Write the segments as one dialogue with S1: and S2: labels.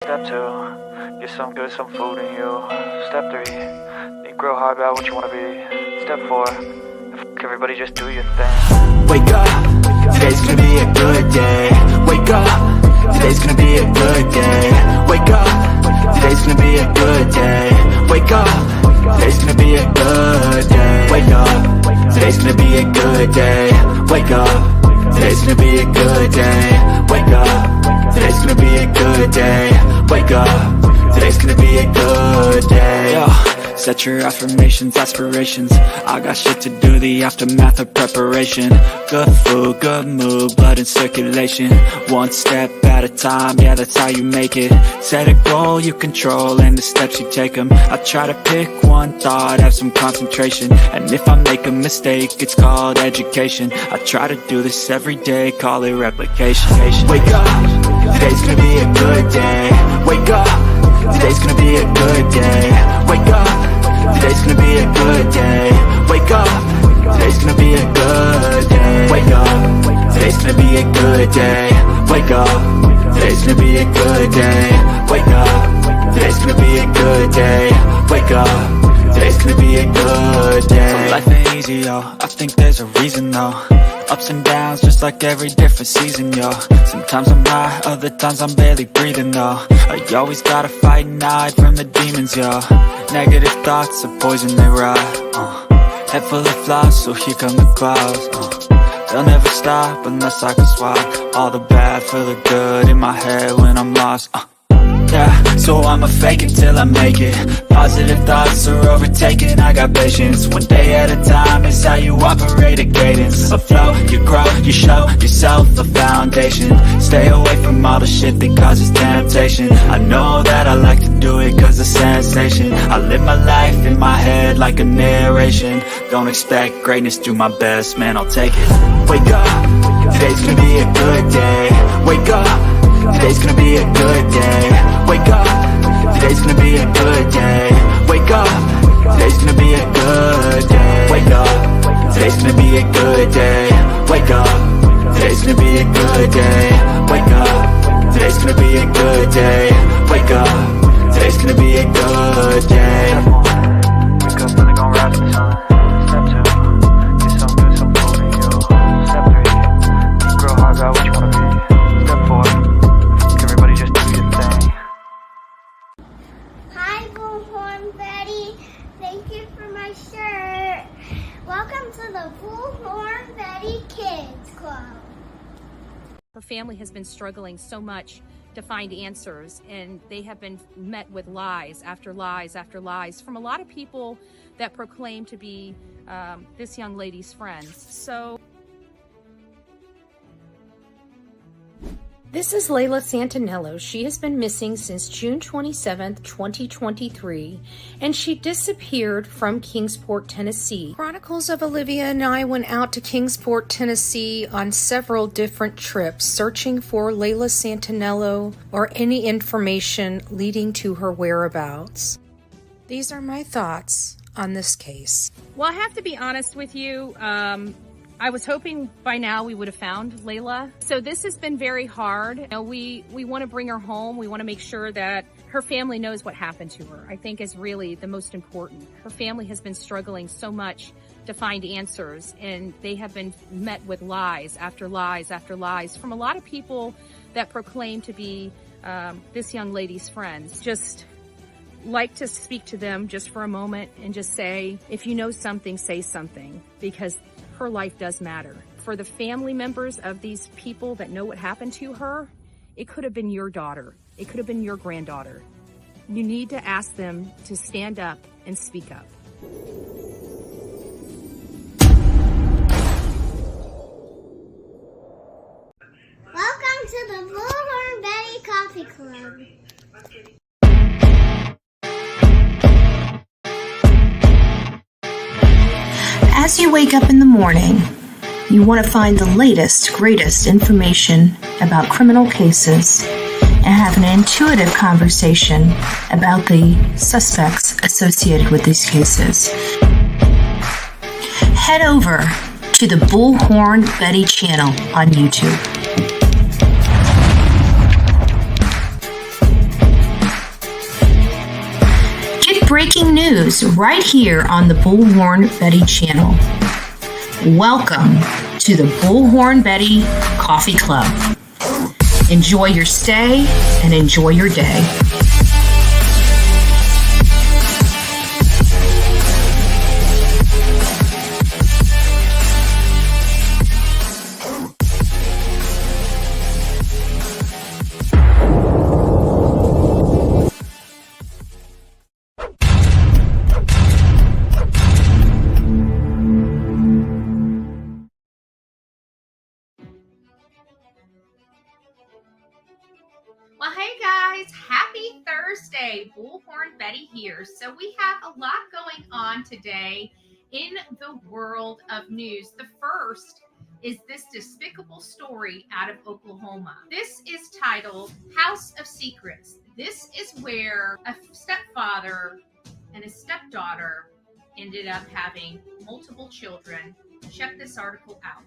S1: Step 2, get some good, some food in you. Step 3, think real hard about what you wanna be. Step 4, fuck everybody, just do your thing.
S2: Wake up, today's gonna be a good day. Wake up, today's gonna be a good day. Wake up, today's gonna be a good day. Wake up, today's gonna be a good day. Wake up, today's gonna be a good day. Wake up, today's gonna be a good day. Wake up, today's gonna be a good day. Wake up, today's gonna be a good day. Yo, set your affirmations, aspirations. I got shit to do, the aftermath of preparation. Good food, good mood, blood in circulation. One step at a time, yeah, that's how you make it. Set a goal you control and the steps you take them. I try to pick one thought, have some concentration. And if I make a mistake, it's called education. I try to do this every day, call it replication. Wake up, today's gonna be a good day. Wake up, today's gonna be a good day. Wake up, today's gonna be a good day. Wake up, today's gonna be a good day. Wake up, today's gonna be a good day. Wake up, today's gonna be a good day. Wake up, today's gonna be a good day. Wake up, today's gonna be a good day. So life ain't easy, yo, I think there's a reason though. Ups and downs, just like every different season, yo. Sometimes I'm high, other times I'm barely breathing, though. I always gotta fight and hide from the demons, yo. Negative thoughts are poison, they rot. Head full of flies, so here come the clouds. They'll never stop unless I can swap all the bad for the good in my head when I'm lost. Yeah, so I'ma fake it till I make it. Positive thoughts are overtaken, I got patience. One day at a time is how you operate a cadence. A flow, you grow, you show yourself a foundation. Stay away from all the shit that causes temptation. I know that I like to do it cause it's sensation. I live my life in my head like a narration. Don't expect greatness, do my best, man, I'll take it. Wake up, today's gonna be a good day. Wake up, today's gonna be a good day. Wake up, today's gonna be a good day. Wake up, today's gonna be a good day. Wake up, today's gonna be a good day. Wake up, today's gonna be a good day. Wake up, today's gonna be a good day. Wake up, today's gonna be a good day.
S1: Wake up, really gon' rise to the sun. Step 2, get some good, some food in you. Step 3, think real hard about what you wanna be. Step 4, everybody just do your thing.
S3: Hi, Bullhorn Betty. Thank you for my shirt. Welcome to the Bullhorn Betty Kids Club.
S4: Her family has been struggling so much to find answers, and they have been met with lies after lies after lies from a lot of people that proclaim to be this young lady's friends. So
S5: this is Layla Santinello. She has been missing since June 27th, 2023, and she disappeared from Kingsport, Tennessee. Chronicles of Olivia and I went out to Kingsport, Tennessee on several different trips, searching for Layla Santinello or any information leading to her whereabouts. These are my thoughts on this case.
S4: well, I have to be honest with you. I was hoping by now we would have found Layla. So this has been very hard. You know, we want to bring her home. We want to make sure that her family knows what happened to her, I think is really the most important. Her family has been struggling so much to find answers, and they have been met with lies after lies after lies from a lot of people that proclaim to be this young lady's friends. Just like to speak to them just for a moment and just say, if you know something, say something, because her life does matter. For the family members of these people that know what happened to her, it could have been your daughter. It could have been your granddaughter. You need to ask them to stand up and speak up.
S3: Welcome to the Bullhorn Betty Coffee Club.
S6: As you wake up in the morning, you want to find the latest, greatest information about criminal cases and have an intuitive conversation about the suspects associated with these cases. Head over to the Bullhorn Betty channel on YouTube. breaking news right here on the Bullhorn Betty channel. Welcome to the Bullhorn Betty Coffee Club. Enjoy your stay and enjoy your day.
S4: Well, hey guys, happy Thursday. Bullhorn Betty here. So we have a lot going on today in the world of news. The first is this despicable story out of Oklahoma. This is titled House of Secrets. This is where a stepfather and a stepdaughter ended up having multiple children. Check this article out.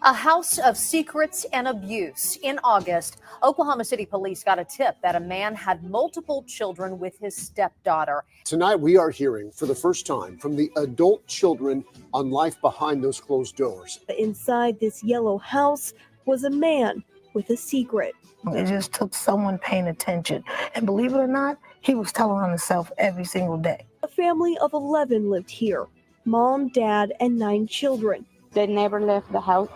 S7: A house of secrets and abuse. In August, Oklahoma City police got a tip that a man had multiple children with his stepdaughter.
S8: Tonight, we are hearing for the first time from the adult children on life behind those closed doors.
S9: Inside this yellow house was a man with a secret.
S10: It just took someone paying attention. And believe it or not, he was telling on himself every single day.
S9: A family of 11 lived here. Mom, dad, and 9 children.
S11: They never left the house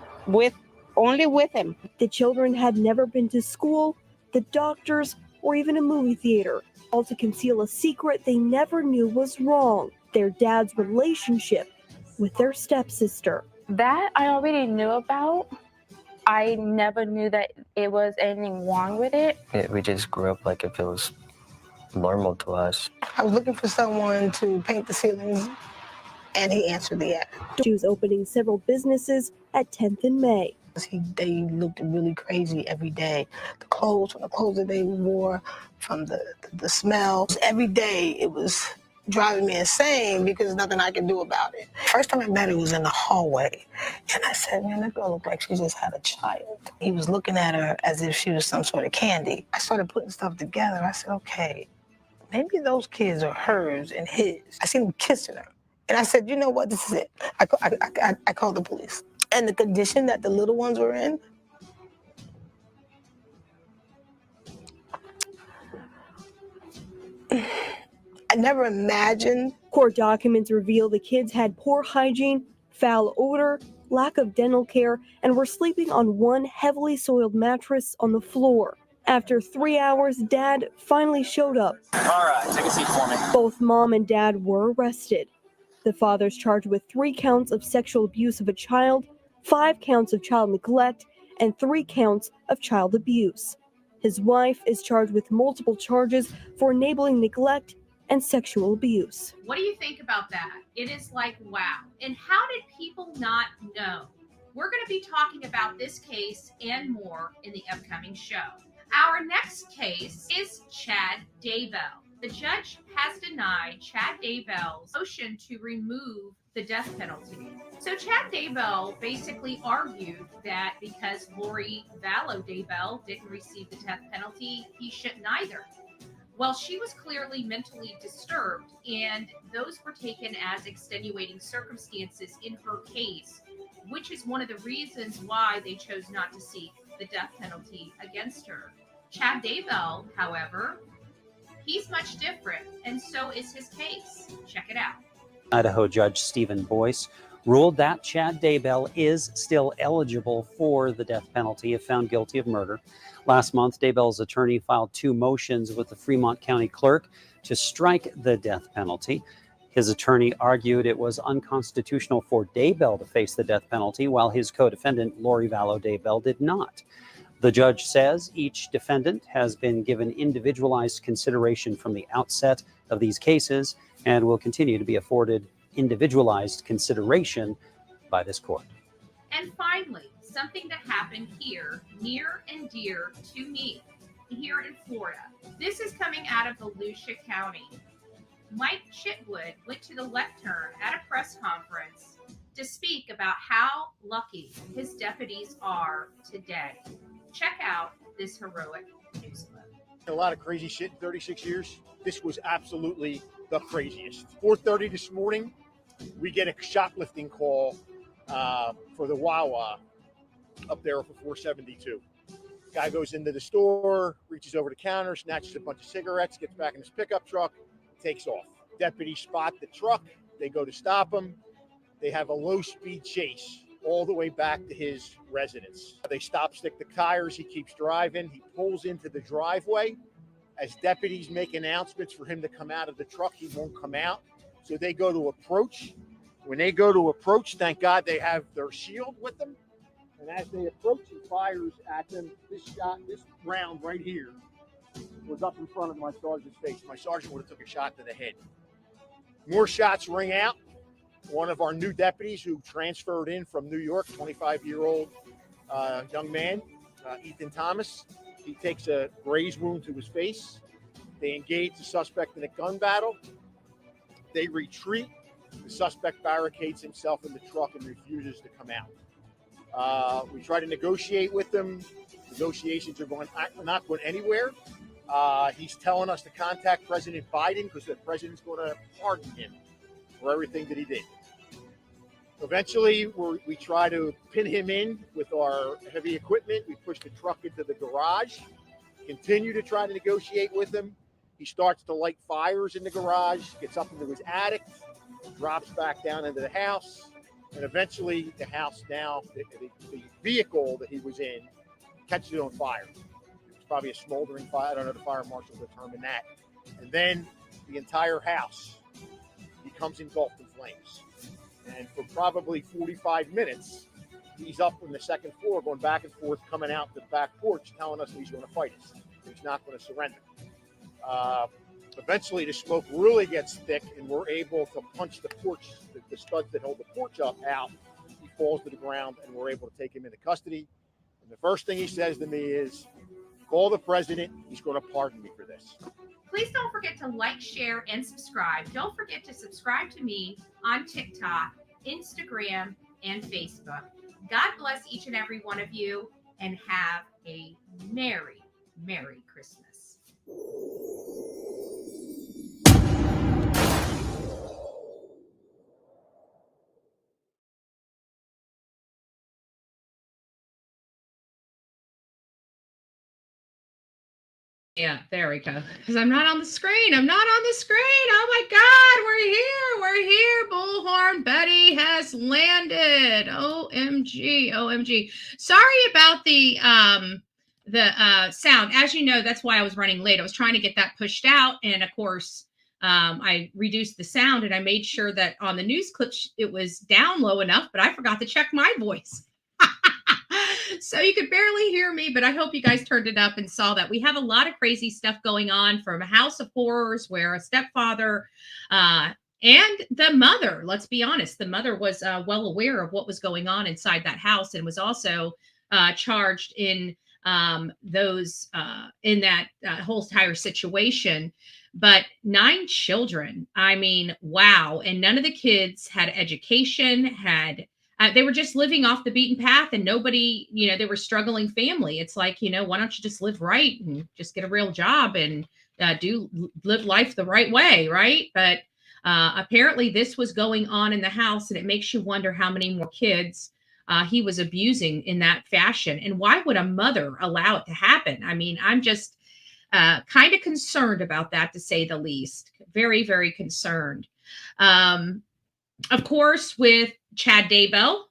S11: only with him.
S9: The children had never been to school, the doctors, or even a movie theater. All to conceal a secret they never knew was wrong. Their dad's relationship with their stepsister.
S11: That I already knew about. I never knew that it was anything wrong with it.
S12: We just grew up like if it was normal to us.
S10: I was looking for someone to paint the ceilings, and he answered the ad.
S9: She was opening several businesses at 10th and May.
S10: They looked really crazy every day. The clothes that they wore, from the smells. Every day it was driving me insane because there's nothing I could do about it. First time I met her was in the hallway. And I said, man, that girl looked like she just had a child. He was looking at her as if she was some sort of candy. I started putting stuff together. I said, okay, maybe those kids are hers and his. I seen him kissing her. And I said, you know what, this is it. I called the police. And the condition that the little ones were in, I never imagined.
S9: Court documents reveal the kids had poor hygiene, foul odor, lack of dental care, and were sleeping on one heavily soiled mattress on the floor. After 3 hours, Dad finally showed up.
S13: All right, take a seat for me.
S9: Both Mom and Dad were arrested. The father's charged with 3 counts of sexual abuse of a child, 5 counts of child neglect, and 3 counts of child abuse. His wife is charged with multiple charges for enabling neglect and sexual abuse.
S4: What do you think about that? It is like, wow. And how did people not know? We're going to be talking about this case and more in the upcoming show. Our next case is Chad Daybell. The judge has denied Chad Daybell's motion to remove the death penalty. So Chad Daybell basically argued that because Lori Vallow Daybell didn't receive the death penalty, he shouldn't either. Well, she was clearly mentally disturbed, and those were taken as extenuating circumstances in her case, which is one of the reasons why they chose not to seek the death penalty against her. Chad Daybell, however, he's much different, and so is his case. Check it out.
S14: Idaho Judge Stephen Boyce ruled that Chad Daybell is still eligible for the death penalty if found guilty of murder. Last month, Daybell's attorney filed 2 motions with the Fremont County Clerk to strike the death penalty. His attorney argued it was unconstitutional for Daybell to face the death penalty, while his co-defendant, Lori Vallow Daybell, did not. The judge says each defendant has been given individualized consideration from the outset of these cases and will continue to be afforded individualized consideration by this court.
S4: And finally, something that happened here, near and dear to me, here in Florida. This is coming out of Volusia County. Mike Chitwood went to the lectern at a press conference to speak about how lucky his deputies are today. Check out this heroic news clip.
S15: A lot of crazy shit in 36 years. This was absolutely the craziest. 4:30 this morning, we get a shoplifting call for the Wawa up there for 472. Guy goes into the store, reaches over the counter, snatches a bunch of cigarettes, gets back in his pickup truck, takes off. Deputies spot the truck. They go to stop him. They have a low-speed chase all the way back to his residence. They stop, stick the tires. He keeps driving. He pulls into the driveway. As deputies make announcements for him to come out of the truck, he won't come out. So they go to approach. When they go to approach, thank God they have their shield with them. And as they approach, he fires at them. This round right here was up in front of my sergeant's face. My sergeant would have took a shot to the head. More shots ring out. One of our new deputies who transferred in from New York, 25-year-old young man, Ethan Thomas, he takes a graze wound to his face. They engage the suspect in a gun battle. They retreat. The suspect barricades himself in the truck and refuses to come out. We try to negotiate with them. Negotiations are not going anywhere. He's telling us to contact President Biden because the president's going to pardon him for everything that he did. Eventually, we try to pin him in with our heavy equipment. We push the truck into the garage, continue to try to negotiate with him. He starts to light fires in the garage, gets up into his attic, drops back down into the house, and eventually the house now, the vehicle that he was in, catches it on fire. It's probably a smoldering fire. I don't know, the fire marshal determined that. And then the entire house becomes engulfed in flames. And for probably 45 minutes, he's up on the second floor, going back and forth, coming out the back porch, telling us he's going to fight us. He's not going to surrender. Eventually, the smoke really gets thick, and we're able to punch the porch, the studs that hold the porch up, out. He falls to the ground, and we're able to take him into custody. And the first thing he says to me is, call the president. He's going to pardon me for this.
S5: Please don't forget to like, share, and subscribe. Don't forget to subscribe to me on TikTok, Instagram, and Facebook. God bless each and every one of you, and have a Merry, Merry Christmas. Yeah, there we go. Because I'm not on the screen. I'm not on the screen. Oh my God, we're here. We're here. Bullhorn Betty has landed. OMG, OMG. Sorry about the sound. As you know, that's why I was running late. I was trying to get that pushed out, and of course, I reduced the sound, and I made sure that on the news clips it was down low enough, but I forgot to check my voice. So you could barely hear me, but I hope you guys turned it up and saw that. We have a lot of crazy stuff going on, from a house of horrors where a stepfather and the mother, let's be honest, the mother was well aware of what was going on inside that house, and was also charged in in that whole entire situation. But 9 children, I mean, wow. And none of the kids had education, they were just living off the beaten path, and nobody, they were struggling family. It's like, why don't you just live right and just get a real job and live life the right way, right? But apparently this was going on in the house, and it makes you wonder how many more kids he was abusing in that fashion. And why would a mother allow it to happen? I mean, I'm just kind of concerned about that, to say the least. Very, very concerned. Of course, with Chad Daybell,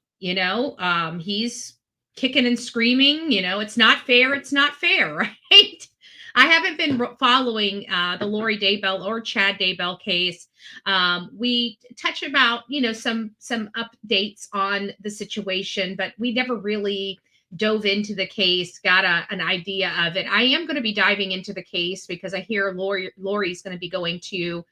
S5: he's kicking and screaming, it's not fair. It's not fair, right? I haven't been following the Lori Daybell or Chad Daybell case. We touch about, some updates on the situation, but we never really dove into the case, got an idea of it. I am going to be diving into the case because I hear Lori's going to be going to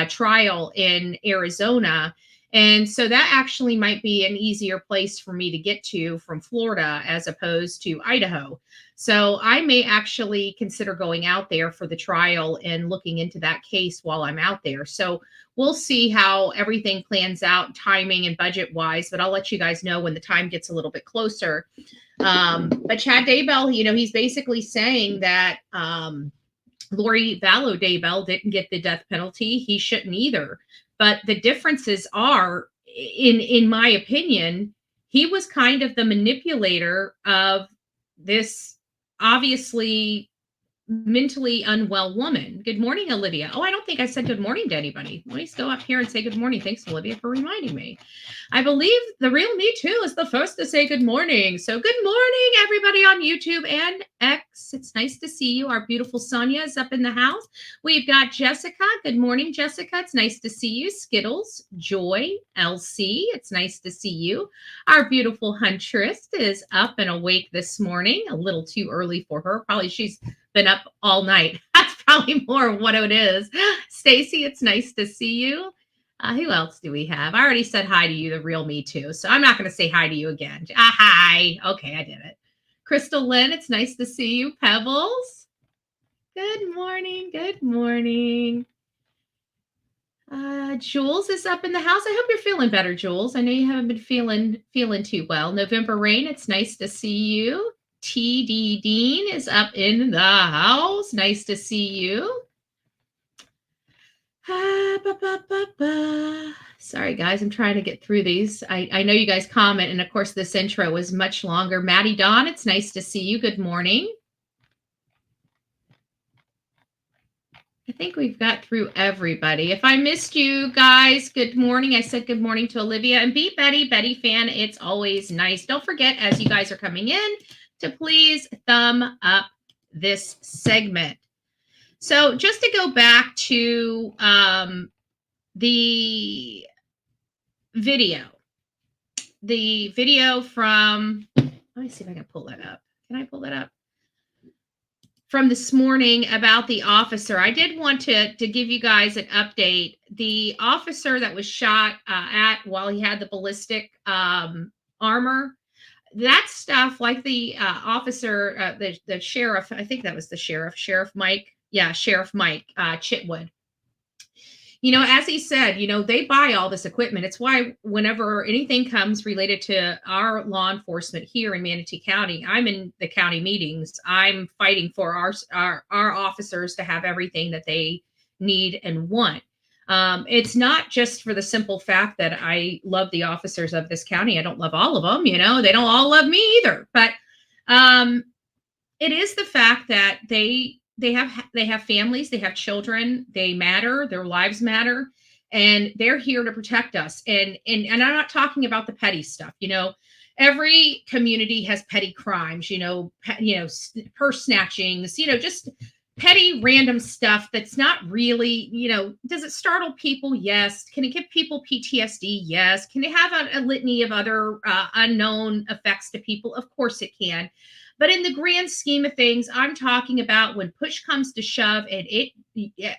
S5: trial in Arizona. And so that actually might be an easier place for me to get to from Florida as opposed to Idaho. So I may actually consider going out there for the trial and looking into that case while I'm out there. So we'll see how everything plans out, timing and budget wise, but I'll let you guys know when the time gets a little bit closer. But Chad Daybell, he's basically saying that
S4: Lori Vallow Daybell didn't get the death penalty. He shouldn't either. But the differences are, in my opinion, he was kind of the manipulator of this obviously mentally unwell woman. Good morning, Olivia. Oh, I don't think I said good morning to anybody. Let me go up here and say good morning. Thanks, Olivia, for reminding me. I believe the real Me Too is the first to say good morning. So good morning, everybody on YouTube and X. It's nice to see you. Our beautiful Sonia is up in the house. We've got Jessica. Good morning, Jessica. It's nice to see you. Skittles, Joy, LC. It's nice to see you. Our beautiful Huntress is up and awake this morning. A little too early for her. Probably she's been up all night. That's probably more what it is. Stacy, it's nice to see you. Who else do we have? I already said hi to you, the real Me Too. So I'm not going to say hi to you again. Hi. Okay, I did it. Crystal Lynn, it's nice to see you. Pebbles. Good morning. Good morning. Jules is up in the house. I hope you're feeling better, Jules. I know you haven't been feeling too well. November Rain, it's nice to see you. TD Dean is up in the house. Nice to see you. Sorry, guys. I'm trying to get through these. I know you guys comment, and of course, this intro was much longer. Maddie Dawn, it's nice to see you. Good morning. I think we've got through everybody. If I missed you guys, good morning. I said good morning to Olivia and Beat Betty. Betty fan, it's always nice. Don't forget, as you guys are coming in, to please thumb up this segment. So just to go back to the video from, let me see if I can pull that up. Can I pull that up? From this morning about the officer. I did want to give you guys an update. The officer that was shot while he had the ballistic armor, that stuff, like the officer, the sheriff, I think that was the Sheriff Mike. Yeah, Sheriff Mike Chitwood. You know, as he said, you know, they buy all this equipment. It's why whenever anything comes related to our law enforcement here in Manatee County, I'm in the county meetings. I'm fighting for our officers to have everything that they need and want. It's not just for the simple fact that I love the officers of this county. I don't love all of them, you know, they don't all love me either. But it is the fact that they have families, they have children, they matter, their lives matter, and they're here to protect us. And I'm not talking about the petty stuff. You know, every community has petty crimes, you know, purse snatchings, you know, just petty random stuff that's not really, you know, does it startle people? Yes. Can it give people PTSD? Yes. Can it have a litany of other unknown effects to people? Of course it can. But in the grand scheme of things, I'm talking about when push comes to shove and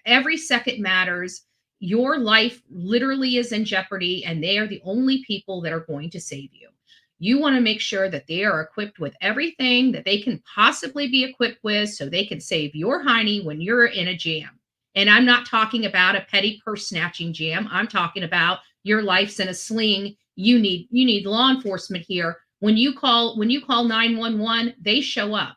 S4: every second matters, your life literally is in jeopardy, and they are the only people that are going to save you. You want to make sure that they are equipped with everything that they can possibly be equipped with so they can save your hiney when you're in a jam. And I'm not talking about a petty purse snatching jam. I'm talking about your life's in a sling. You need law enforcement here. When you call 911, they show up,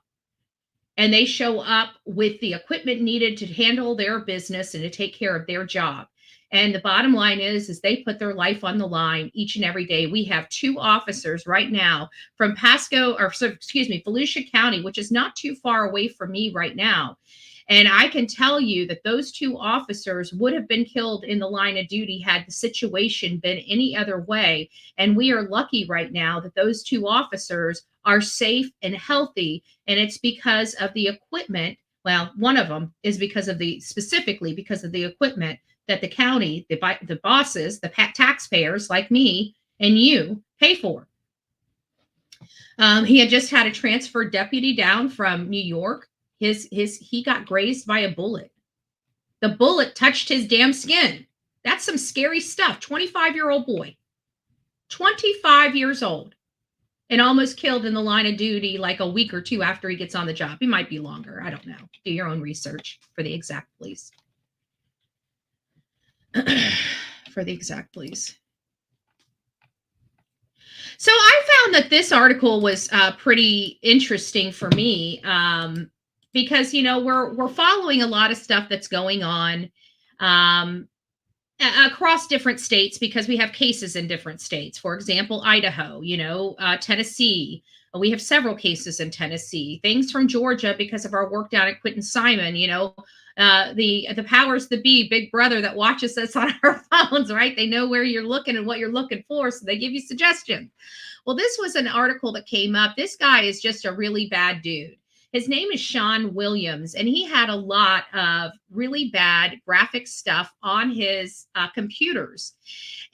S4: and they show up with the equipment needed to handle their business and to take care of their job. And the bottom line is they put their life on the line each and every day. We have 2 officers right now from Volusia County, which is not too far away from me right now. And I can tell you that those 2 officers would have been killed in the line of duty had the situation been any other way. And we are lucky right now that those 2 officers are safe and healthy. And it's because of the equipment. Well, one of them is specifically because of the equipment that the county, the bosses, the taxpayers like me and you pay for. He had just had a transferred deputy down from New York. He got grazed by a bullet. The bullet touched his damn skin. That's some scary stuff. 25-year-old boy, 25 years old, and almost killed in the line of duty like a week or 2 after he gets on the job. He might be longer. I don't know. Do your own research for the exact, please. For the exact, please. So I found that this article was pretty interesting for me. because, we're following a lot of stuff that's going on across different states because we have cases in different states. For example, Idaho, Tennessee. We have several cases in Tennessee. Things from Georgia because of our work down at Quentin Simon. The powers that be, Big Brother that watches us on our phones, right? They know where you're looking and what you're looking for, so they give you suggestions. Well, this was an article that came up. This guy is just a really bad dude. His name is Sean Williams, and he had a lot of really bad graphic stuff on his computers.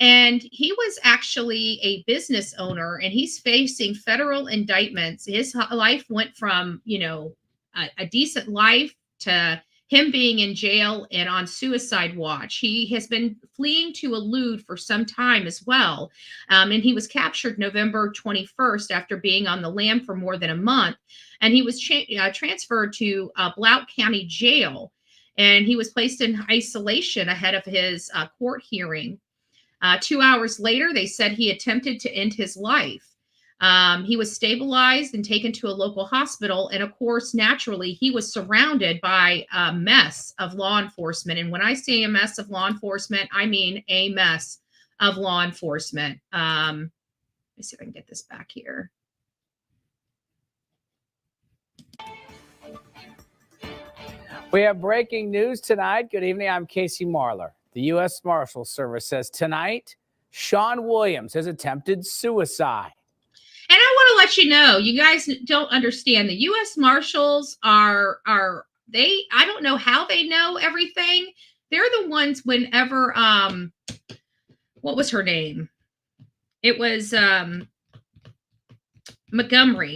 S4: And he was actually a business owner, and he's facing federal indictments. His life went from, a decent life to him being in jail and on suicide watch. He has been fleeing to elude for some time as well. And he was captured November 21st after being on the lam for more than a month. And he was transferred to Blount County Jail. And he was placed in isolation ahead of his court hearing. 2 hours later, they said he attempted to end his life. He was stabilized and taken to a local hospital. And of course, naturally, he was surrounded by a mess of law enforcement. And when I say a mess of law enforcement, I mean a mess of law enforcement. Let me see if I can get this back here.
S16: We have breaking news tonight. Good evening. I'm Casey Marlar. The U.S. Marshal Service says tonight, Sean Williams has attempted suicide.
S4: And I want to let you know, you guys don't understand. The U.S. Marshals I don't know how they know everything. They're the ones whenever, what was her name? It was Harmony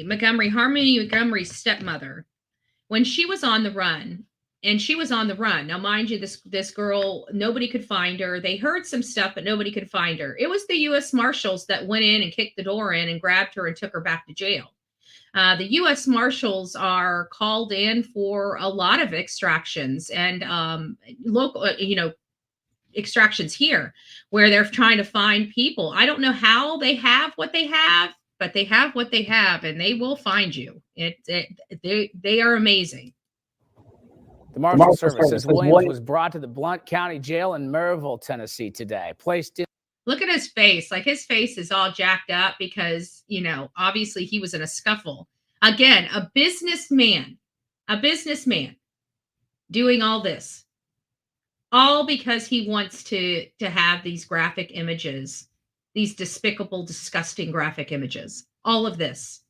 S4: Montgomery's stepmother. When she was on the run, Now, mind you, this girl, nobody could find her. They heard some stuff, but nobody could find her. It was the U.S. Marshals that went in and kicked the door in and grabbed her and took her back to jail. The U.S. Marshals are called in for a lot of extractions and local, extractions here where they're trying to find people. I don't know how they have what they have, but they have what they have, and they will find you. They are amazing.
S16: The Marshal Service says Williams was brought to the Blount County Jail in Maryville, Tennessee today.
S4: Look at his face. Like, his face is all jacked up because, obviously he was in a scuffle. Again, a businessman doing all this. All because he wants to have these graphic images, these despicable, disgusting graphic images. All of this.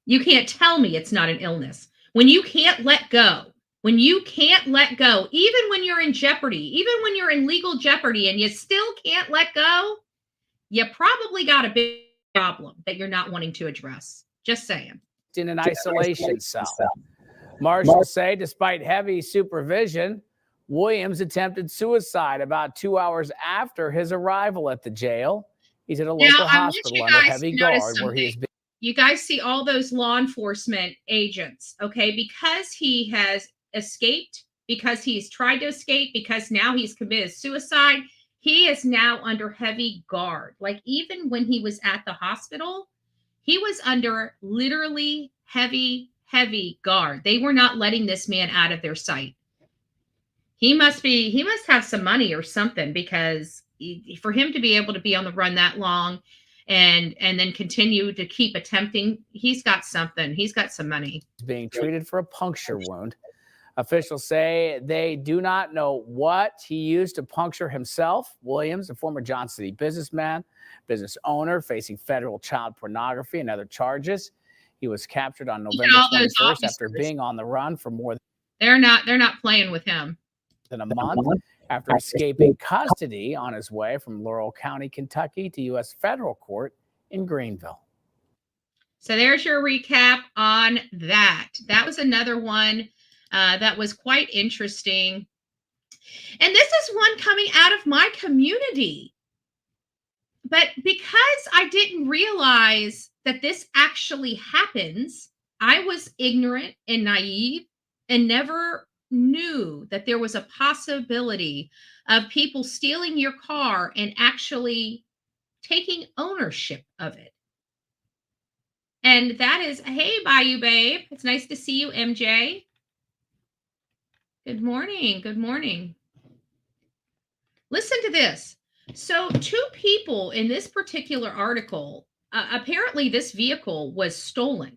S4: You can't tell me it's not an illness. When you can't let go, even when you're in jeopardy, even when you're in legal jeopardy and you still can't let go, you probably got a big problem that you're not wanting to address. Just saying.
S16: In an isolation cell. Marshals say despite heavy supervision, Williams attempted suicide about 2 hours after his arrival at the jail. He's at a local hospital under heavy guard where he has been.
S4: You guys see all those law enforcement agents, okay? Because he has escaped, because he's tried to escape, because now he's committed suicide, he is now under heavy guard. Like, even when he was at the hospital, he was under literally heavy guard. They were not letting this man out of their sight. He must have some money or something, because for him to be able to be on the run that long and then continue to keep attempting, he's got something. He's got some money.
S16: He's being treated for a puncture wound. Officials say they do not know what he used to puncture himself. Williams, a former Johnson City businessman, business owner, facing federal child pornography and other charges. He was captured on November 21st after being on the run for more
S4: than they're not playing with him.
S16: Than a month after escaping custody on his way from Laurel County, Kentucky to U.S. federal court in Greenville.
S4: So there's your recap on that. That was another one that was quite interesting. And this is one coming out of my community. But because I didn't realize that this actually happens, I was ignorant and naive and never knew that there was a possibility of people stealing your car and actually taking ownership of it. And that is, hey, Bayou Babe. It's nice to see you, MJ. Good morning. Good morning. Listen to this. So, two people in this particular article, apparently this vehicle was stolen.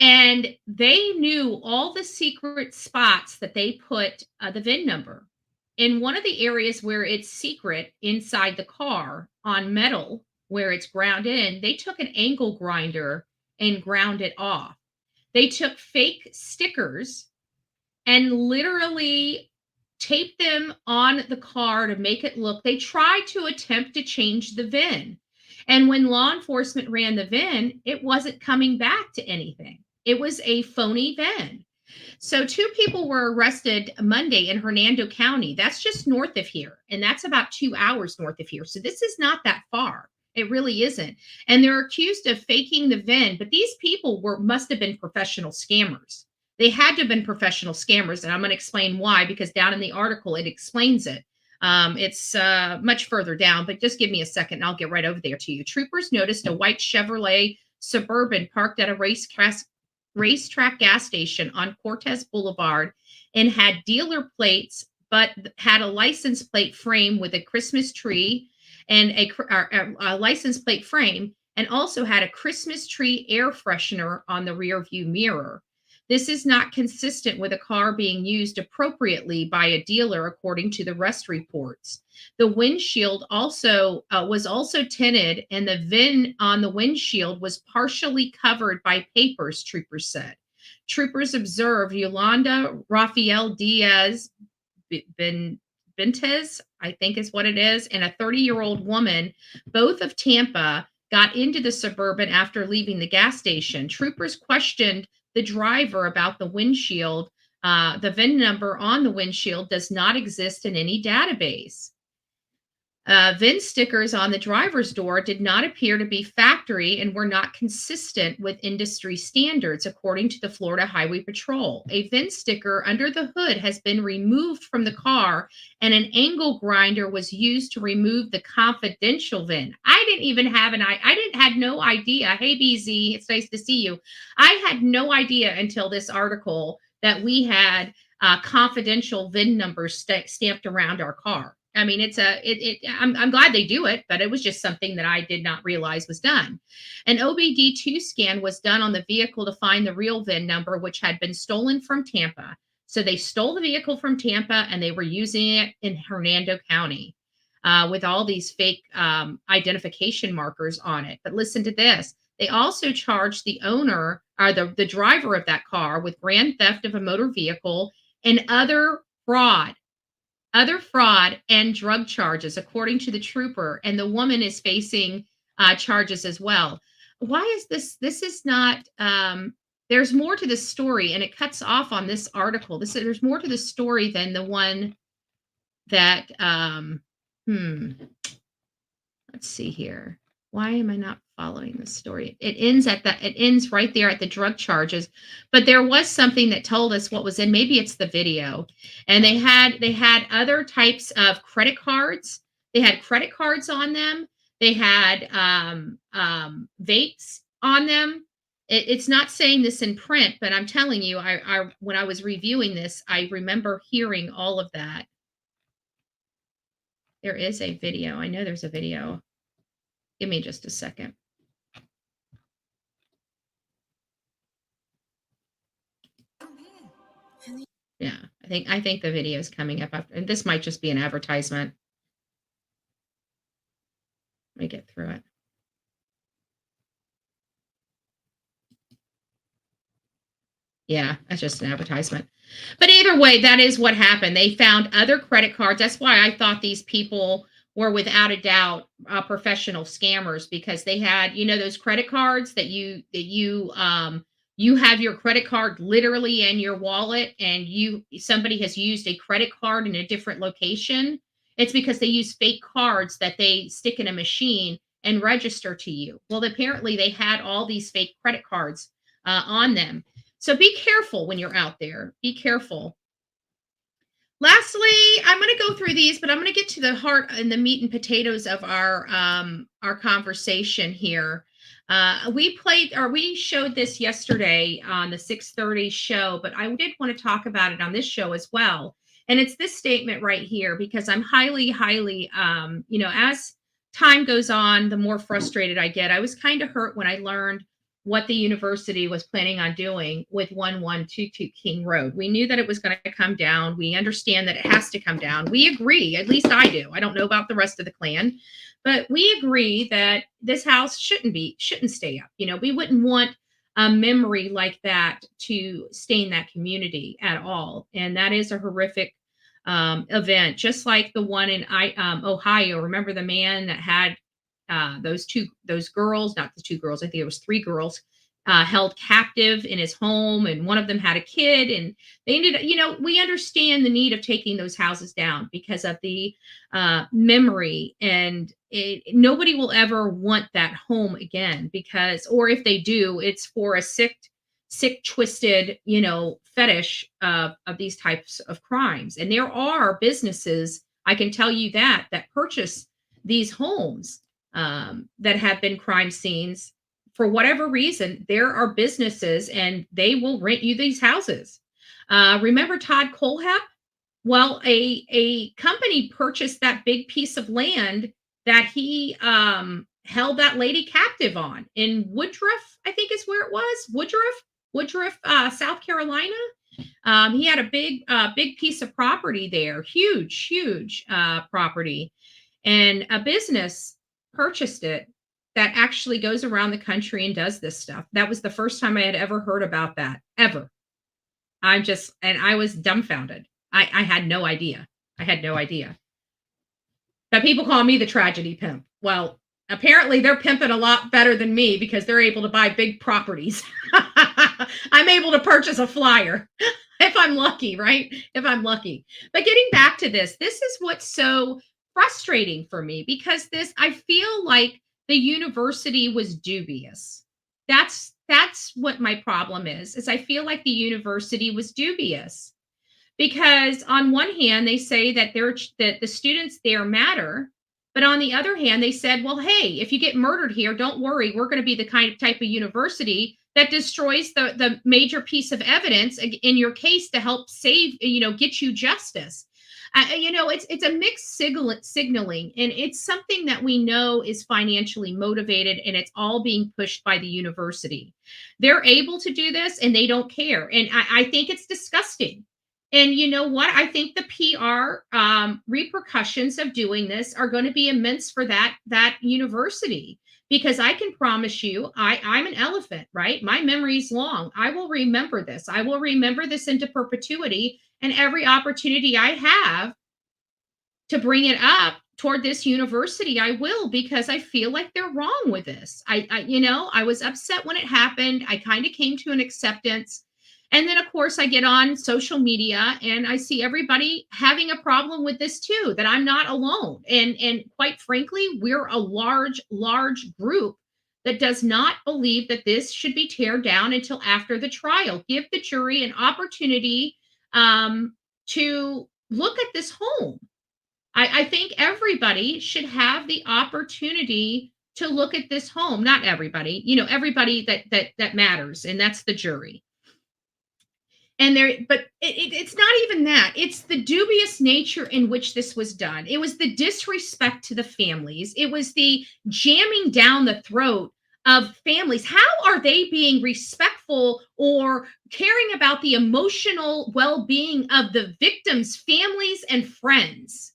S4: And they knew all the secret spots that they put the VIN number. In one of the areas where it's secret inside the car on metal, where it's ground in, they took an angle grinder and ground it off. They took fake stickers and literally taped them on the car to make it look. They tried to attempt to change the VIN. And when law enforcement ran the VIN, it wasn't coming back to anything. It was a phony VIN. So two people were arrested Monday in Hernando County. That's just north of here. And that's about 2 hours north of here. So this is not that far. It really isn't. And they're accused of faking the VIN. But these people must have been professional scammers. They had to have been professional scammers. And I'm going to explain why, because down in the article, it explains it. It's much further down, but just give me a second and I'll get right over there to you. Troopers noticed a white Chevrolet Suburban parked at a racetrack gas station on Cortez Boulevard and had dealer plates, but had a license plate frame with a Christmas tree and a license plate frame, and also had a Christmas tree air freshener on the rear view mirror. This is not consistent with a car being used appropriately by a dealer, according to the arrest reports. The windshield was also tinted, and the VIN on the windshield was partially covered by papers, troopers said. Troopers observed Yolanda Rafael Diaz Bentez, I think is what it is, and a 30-year-old woman, both of Tampa, got into the Suburban after leaving the gas station. Troopers questioned the driver about the windshield. The VIN number on the windshield does not exist in any database. VIN stickers on the driver's door did not appear to be factory and were not consistent with industry standards, according to the Florida Highway Patrol. A VIN sticker under the hood has been removed from the car, and an angle grinder was used to remove the confidential VIN. I didn't even have had no idea. Hey, BZ, it's nice to see you. I had no idea until this article that we had confidential VIN numbers stamped around our car. I mean, I'm glad they do it, but it was just something that I did not realize was done. An OBD2 scan was done on the vehicle to find the real VIN number, which had been stolen from Tampa. So they stole the vehicle from Tampa and they were using it in Hernando County with all these fake identification markers on it. But listen to this. They also charged the owner or the driver of that car with grand theft of a motor vehicle and other fraud and drug charges, according to the trooper. And the woman is facing charges as well. Why is this? This is not, there's more to this story, and it cuts off on this article. There's more to the story than the one that, let's see here. Why am I not following the story? It ends right there at the drug charges, but there was something that told us what was in. Maybe it's the video, and they had other types of credit cards. They had credit cards on them. They had vapes on them. It's not saying this in print, but I'm telling you, I when I was reviewing this, I remember hearing all of that. There is a video. I know there's a video. Give me just a second. Yeah, I think the video is coming up after, and this might just be an advertisement. Let me get through it. Yeah, that's just an advertisement. But either way, that is what happened. They found other credit cards. That's why I thought these people were without a doubt professional scammers, because they had, those credit cards that you have your credit card literally in your wallet, and somebody has used a credit card in a different location. It's because they use fake cards that they stick in a machine and register to you. Well, apparently they had all these fake credit cards on them. So be careful when you're out there. Be careful. Lastly, I'm going to go through these, but I'm going to get to the heart and the meat and potatoes of our conversation here.
S5: We showed this yesterday on the 6:30 show, but I did want to talk about it on this show as well. And it's this statement right here, because I'm highly, as time goes on, the more frustrated I get. I was kind of hurt when I learned what the university was planning on doing with 1122 King Road. We knew that it was going to come down. We understand that it has to come down. We agree, at least I do. I don't know about the rest of the clan, but we agree that this house shouldn't stay up. We wouldn't want a memory like that to stain that community at all. And that is a horrific event, just like the one in Ohio. Remember the man that had those girls, not the two girls, I think it was three girls, held captive in his home, and one of them had a kid, and they ended up, we understand the need of taking those houses down because of the memory, and nobody will ever want that home again, because, or if they do, it's for a sick, twisted, fetish of these types of crimes. And there are businesses, I can tell you that purchase these homes that have been crime scenes. For whatever reason, there are businesses and they will rent you these houses. Remember Todd Colehap? Well, a company purchased that big piece of land that he held that lady captive on in Woodruff, I think is where it was. Woodruff, South Carolina. He had a big piece of property there, huge property, and a business purchased it that actually goes around the country and does this stuff. That was the first time I had ever heard about that, ever. I was dumbfounded. I had no idea. But people call me the tragedy pimp. Well, apparently they're pimping a lot better than me, because they're able to buy big properties. I'm able to purchase a flyer if I'm lucky, right? If I'm lucky. But getting back to this is what's so frustrating for me, because I feel like the university was dubious. That's what my problem is I feel like the university was dubious, because on one hand they say that the students there matter, but on the other hand they said, well, hey, if you get murdered here, don't worry, we're going to be the type of university that destroys the major piece of evidence in your case to help save, get you justice. It's a mixed signaling, and it's something that we know is financially motivated, and it's all being pushed by the university. They're able to do this and they don't care. And I think it's disgusting. And you know what? I think the PR repercussions of doing this are going to be immense for that university, because I can promise you, I'm an elephant, right? My memory's long. I will remember this. I will remember this into perpetuity. And every opportunity I have to bring it up toward this university, I will, because I feel like they're wrong with this. I was upset when it happened. I kind of came to an acceptance. And then, of course, I get on social media and I see everybody having a problem with this too, that I'm not alone. And quite frankly, we're a large group that does not believe that this should be teared down until after the trial. Give the jury an opportunity to look at this home. I think everybody should have the opportunity to look at this home. Not everybody, everybody that matters, and that's the jury. And it's not even that. It's the dubious nature in which this was done. It was the disrespect to the families. It was the jamming down the throat of families. How are they being respectful or caring about the emotional well-being of the victims' families and friends?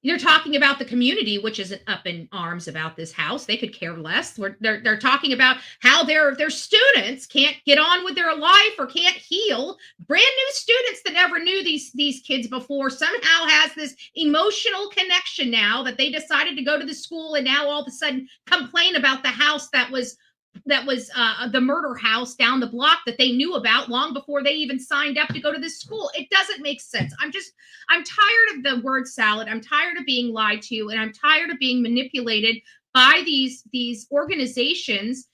S5: You're talking about the community, which isn't up in arms about this house. They could care less. They're talking about how their students can't get on with their life or can't heal. Brand new students that never knew these kids before somehow has this emotional connection now that they decided to go to the school, and now all of a sudden complain about the house that was the murder house down the block that they knew about long before they even signed up to go to this school. It doesn't make sense. I'm tired of the word salad. I'm tired of being lied to, and I'm tired of being manipulated by these organizations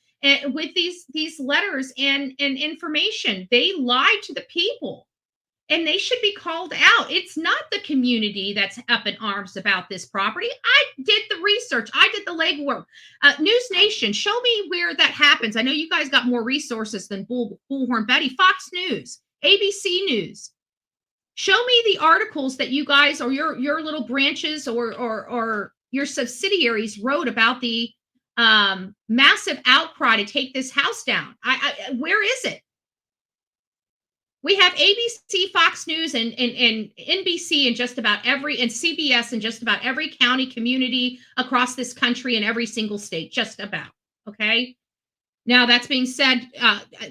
S5: with these letters and information. They lied to the people.
S4: and they should be called out. It's not the community that's up in arms about this property. I did the research. I did the legwork. News Nation, show me where that happens. I know you guys got more resources than Bullhorn Betty. Fox News, ABC News. Show me the articles that you guys or your little branches or your subsidiaries wrote about the massive outcry to take this house down. Where is it? We have ABC, Fox News, and NBC in just about every, and CBS in just about every county, community across this country in every single state, just about. Okay. Now, that's being said,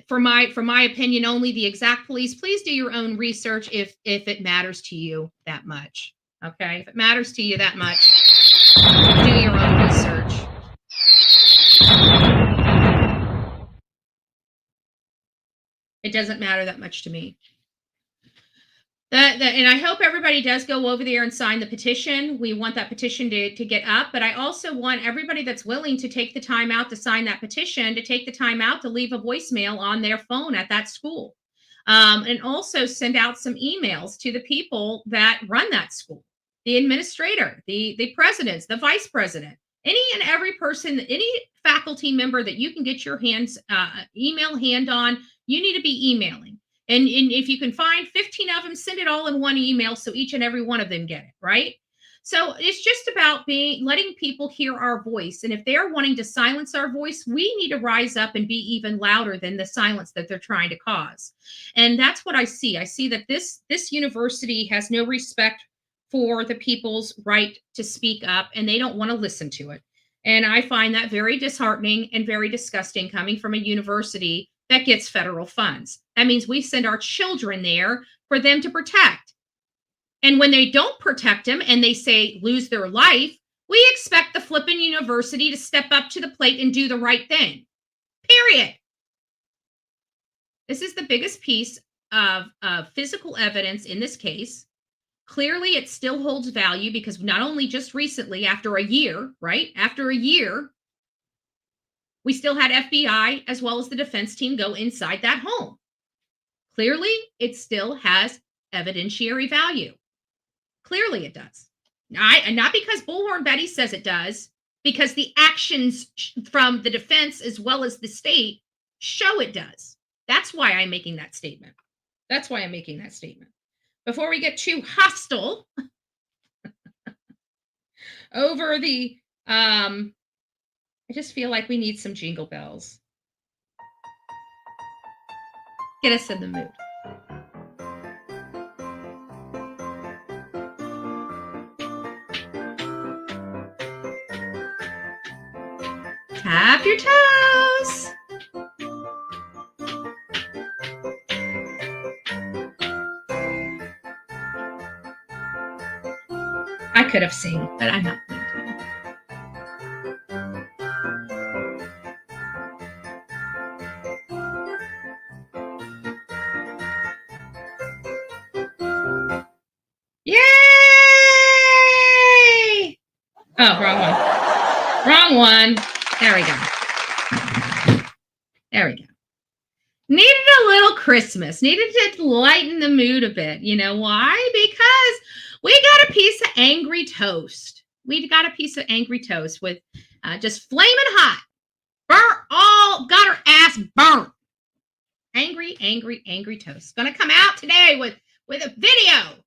S4: for my opinion only, the exact police, please do your own research if it matters to you that much. Okay. If it matters to you that much, do your own research. It doesn't matter that much to me. And I hope everybody does go over there and sign the petition. We want that petition to get up, but I also want everybody that's willing to take the time out to sign that petition to take the time out to leave a voicemail on their phone at that school. And also send out some emails to the people that run that school, the administrator, the presidents, the vice president, any and every person, any faculty member that you can get your email hand on, you need to be emailing. And if you can find 15 of them, send it all in one email so each and every one of them get it, right? So it's just about letting people hear our voice. And if they're wanting to silence our voice, we need to rise up and be even louder than the silence that they're trying to cause. And that's what I see. I see that this university has no respect for the people's right to speak up, and they don't want to listen to it. And I find that very disheartening and very disgusting coming from a university that gets federal funds. That means we send our children there for them to protect. And when they don't protect them and they say lose their life, we expect the flipping university to step up to the plate and do the right thing. Period. This is the biggest piece of physical evidence in this case. Clearly, it still holds value because not only just recently, after a year, right? After a year, we still had FBI as well as the defense team go inside that home. Clearly, it still has evidentiary value. Clearly, it does. Not because Bullhorn Betty says it does, because the actions from the defense as well as the state show it does. That's why I'm making that statement. That's why I'm making that statement. Before we get too hostile over the, I just feel like we need some jingle bells. Get us in the mood. Tap your toes. I could have sing, but I'm not going to. Yay! Oh, wrong one. Wrong one. There we go. There we go. Needed a little Christmas. Needed to lighten the mood a bit. You know why? Because we got a piece of angry toast. We got a piece of angry toast with just flaming hot. Got her ass burnt. Angry, angry, angry toast. Gonna come out today with a video.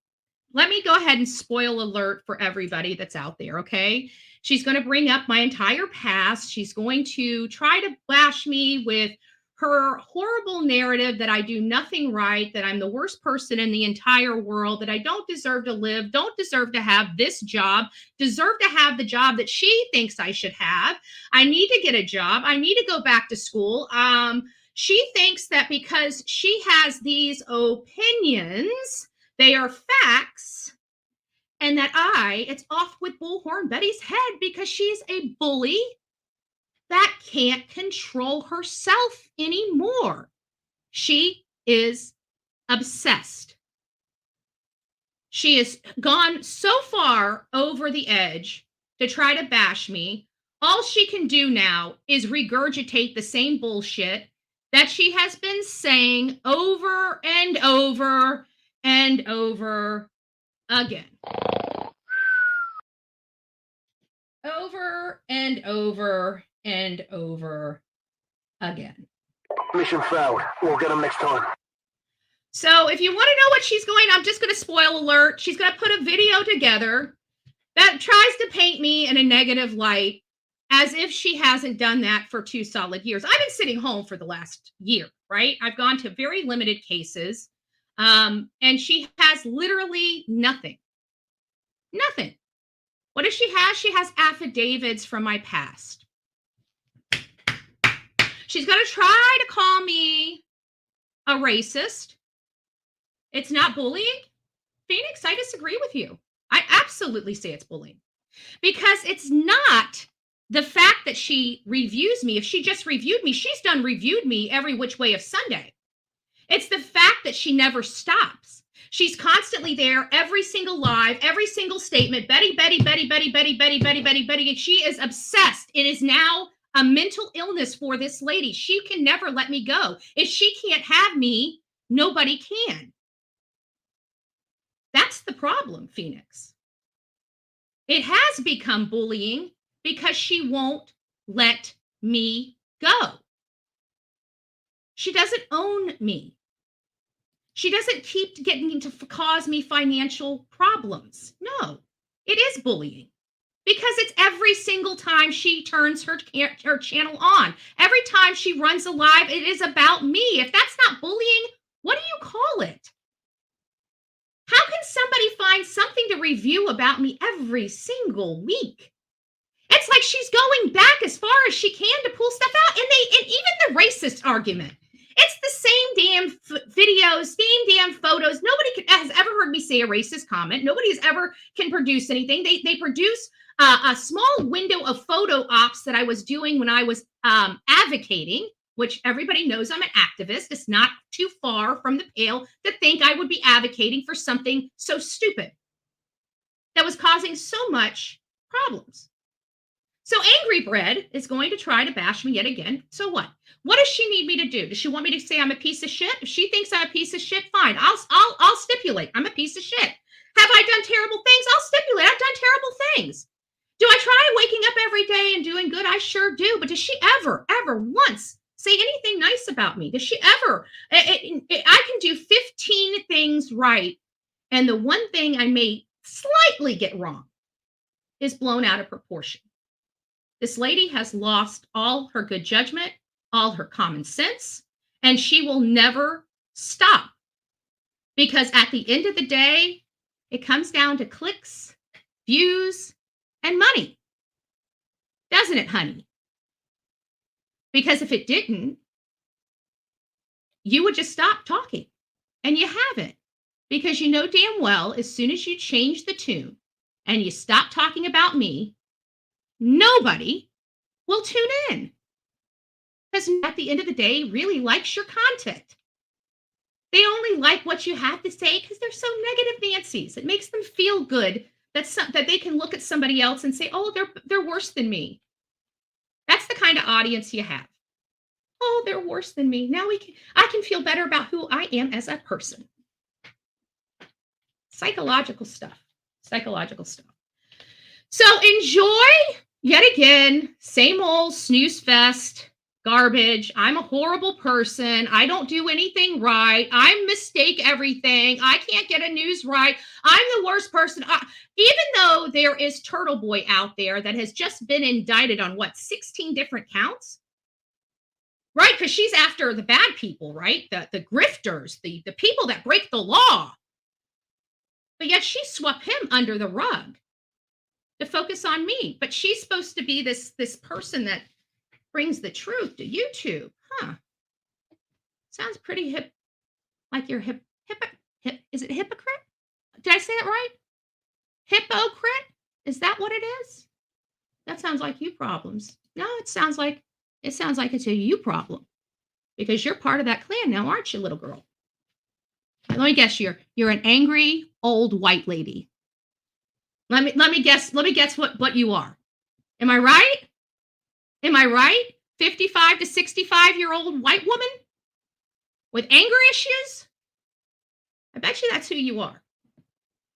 S4: Let me go ahead and spoil alert for everybody that's out there, okay? She's going to bring up my entire past. She's going to try to bash me with her horrible narrative that I do nothing right, that I'm the worst person in the entire world, that I don't deserve to live, don't deserve to have this job, deserve to have the job that she thinks I should have. I need to get a job. I need to go back to school. She thinks that because she has these opinions, they are facts, and that it's off with Bullhorn Betty's head because she's a bully that can't control herself anymore. She is obsessed. She has gone so far over the edge to try to bash me. All she can do now is regurgitate the same bullshit that she has been saying over and over and over again. Over and over and over again.
S17: Mission failed. We'll get them next time.
S4: So if you want to know what she's going, I'm just going to spoil alert. She's going to put a video together that tries to paint me in a negative light as if she hasn't done that for 2 solid years. I've been sitting home for the last year, right? I've gone to very limited cases. And she has literally nothing. Nothing. What does she have? She has affidavits from my past. She's going to try to call me a racist. It's not bullying. Phoenix, I disagree with you. I absolutely say it's bullying because it's not the fact that she reviews me. If she just reviewed me, she's done reviewed me every which way of Sunday. It's the fact that she never stops. She's constantly there, every single live, every single statement. Betty, Betty, Betty, Betty, Betty, Betty, Betty, Betty, Betty. She is obsessed. It is now a mental illness for this lady. She can never let me go. If she can't have me, nobody can. That's the problem, Phoenix. It has become bullying because she won't let me go. She doesn't own me. She doesn't keep getting to cause me financial problems. No, it is bullying because it's every single time she turns her channel on. Every time she runs a live, it is about me. If that's not bullying, what do you call it? How can somebody find something to review about me every single week? It's like she's going back as far as she can to pull stuff out. And even the racist argument. It's the same damn videos, same damn photos. Nobody has ever heard me say a racist comment. Nobody has ever can produce anything. They produce a small window of photo ops that I was doing when I was advocating, which everybody knows I'm an activist. It's not too far from the pale to think I would be advocating for something so stupid that was causing so much problems. So Angry Bread is going to try to bash me yet again. So what? What does she need me to do? Does she want me to say I'm a piece of shit? If she thinks I'm a piece of shit, fine. I'll stipulate I'm a piece of shit. Have I done terrible things? I'll stipulate I've done terrible things. Do I try waking up every day and doing good? I sure do. But does she ever once say anything nice about me? Does she ever? I can do 15 things right. And the one thing I may slightly get wrong is blown out of proportion. This lady has lost all her good judgment, all her common sense, and she will never stop. Because at the end of the day, it comes down to clicks, views, and money. Doesn't it, honey? Because if it didn't, you would just stop talking. And you haven't. Because you know damn well, as soon as you change the tune and you stop talking about me, nobody will tune in. Because at the end of the day, really likes your content. They only like what you have to say because they're so negative Nancy's. It makes them feel good that they can look at somebody else and say, oh, they're worse than me. That's the kind of audience you have. Oh, they're worse than me. Now I can feel better about who I am as a person. Psychological stuff. Psychological stuff. So enjoy, yet again, same old snooze fest, garbage. I'm a horrible person. I don't do anything right. I mistake everything. I can't get a news right. I'm the worst person. Even though there is Turtle Boy out there that has just been indicted on 16 different counts? Right, because she's after the bad people, right? The grifters, the people that break the law. But yet she swept him under the rug to focus on me. But she's supposed to be this person that brings the truth to YouTube. Huh. Sounds pretty hip, like you're hip. Is it hypocrite? Did I say it right? Hypocrite? Is that what it is? That sounds like you problems. No, it sounds like it's a you problem. Because you're part of that clan now, aren't you, little girl? Let me guess, you're an angry old white lady. Let me guess what you are. Am I right? Am I right? 55 to 65-year-old white woman with anger issues? I bet you that's who you are.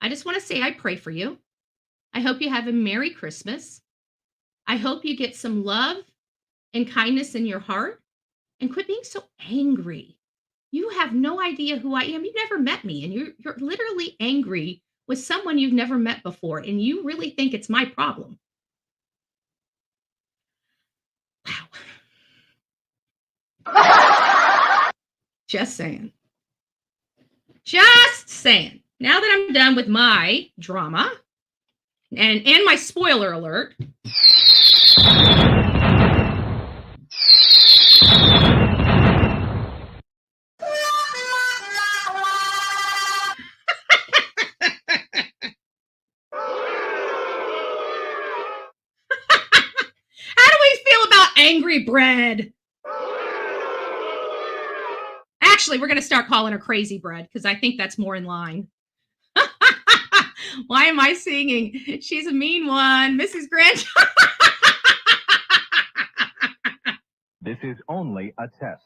S4: I just want to say I pray for you. I hope you have a Merry Christmas. I hope you get some love and kindness in your heart and quit being so angry. You have no idea who I am. You've never met me, and you're literally angry with someone you've never met before, and you really think it's my problem. Wow. Just saying. Just saying. Now that I'm done with my drama and my spoiler alert. How do we feel about angry bread? Actually, we're going to start calling her crazy bread because I think that's more in line. Why am I singing? She's a mean one, Mrs. Grant.
S18: This is only a test.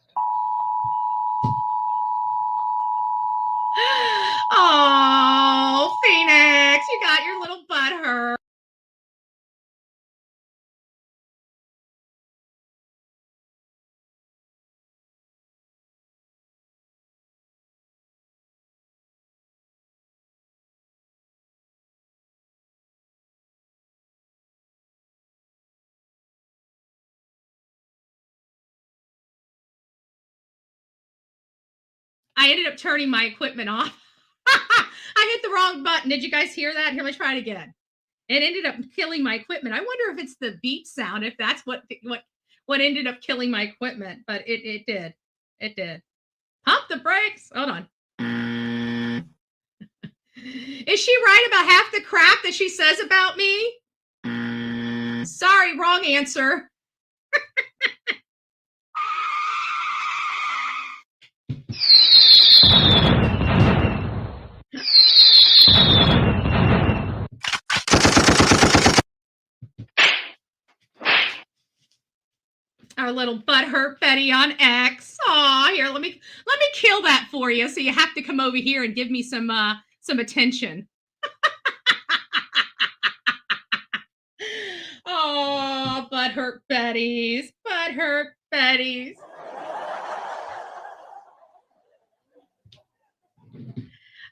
S4: Oh, Phoenix, you got your little butt hurt. I ended up turning my equipment off. I hit the wrong button. Did you guys hear that? Here, let's try it again. It ended up killing my equipment. I wonder if it's the beep sound, if that's what ended up killing my equipment, but it did. It did. Pump the brakes. Hold on. Is she right about half the crap that she says about me? Sorry, wrong answer. Our little butthurt Betty on X. Aw, here, let me kill that for you. So you have to come over here and give me some attention. Oh, butthurt Betties, butthurt Betties.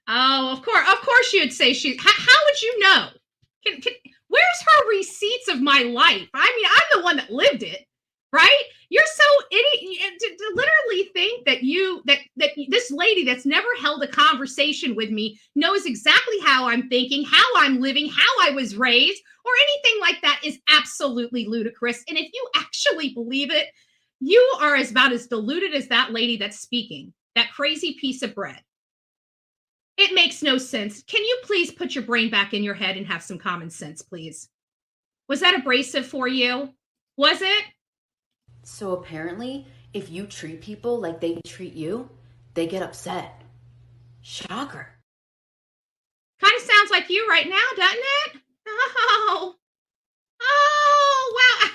S4: Oh, of course you'd say she. How would you know? Where's her receipts of my life? I mean, I'm the one that lived it. Right? You're so idiot to literally think that that this lady that's never held a conversation with me knows exactly how I'm thinking, how I'm living, how I was raised, or anything like that is absolutely ludicrous. And if you actually believe it, you are about as deluded as that lady that's speaking, that crazy piece of bread. It makes no sense. Can you please put your brain back in your head and have some common sense, please? Was that abrasive for you? Was it?
S19: So apparently, if you treat people like they treat you, they get upset. Shocker.
S4: Kind of sounds like you right now, doesn't it? Oh, wow.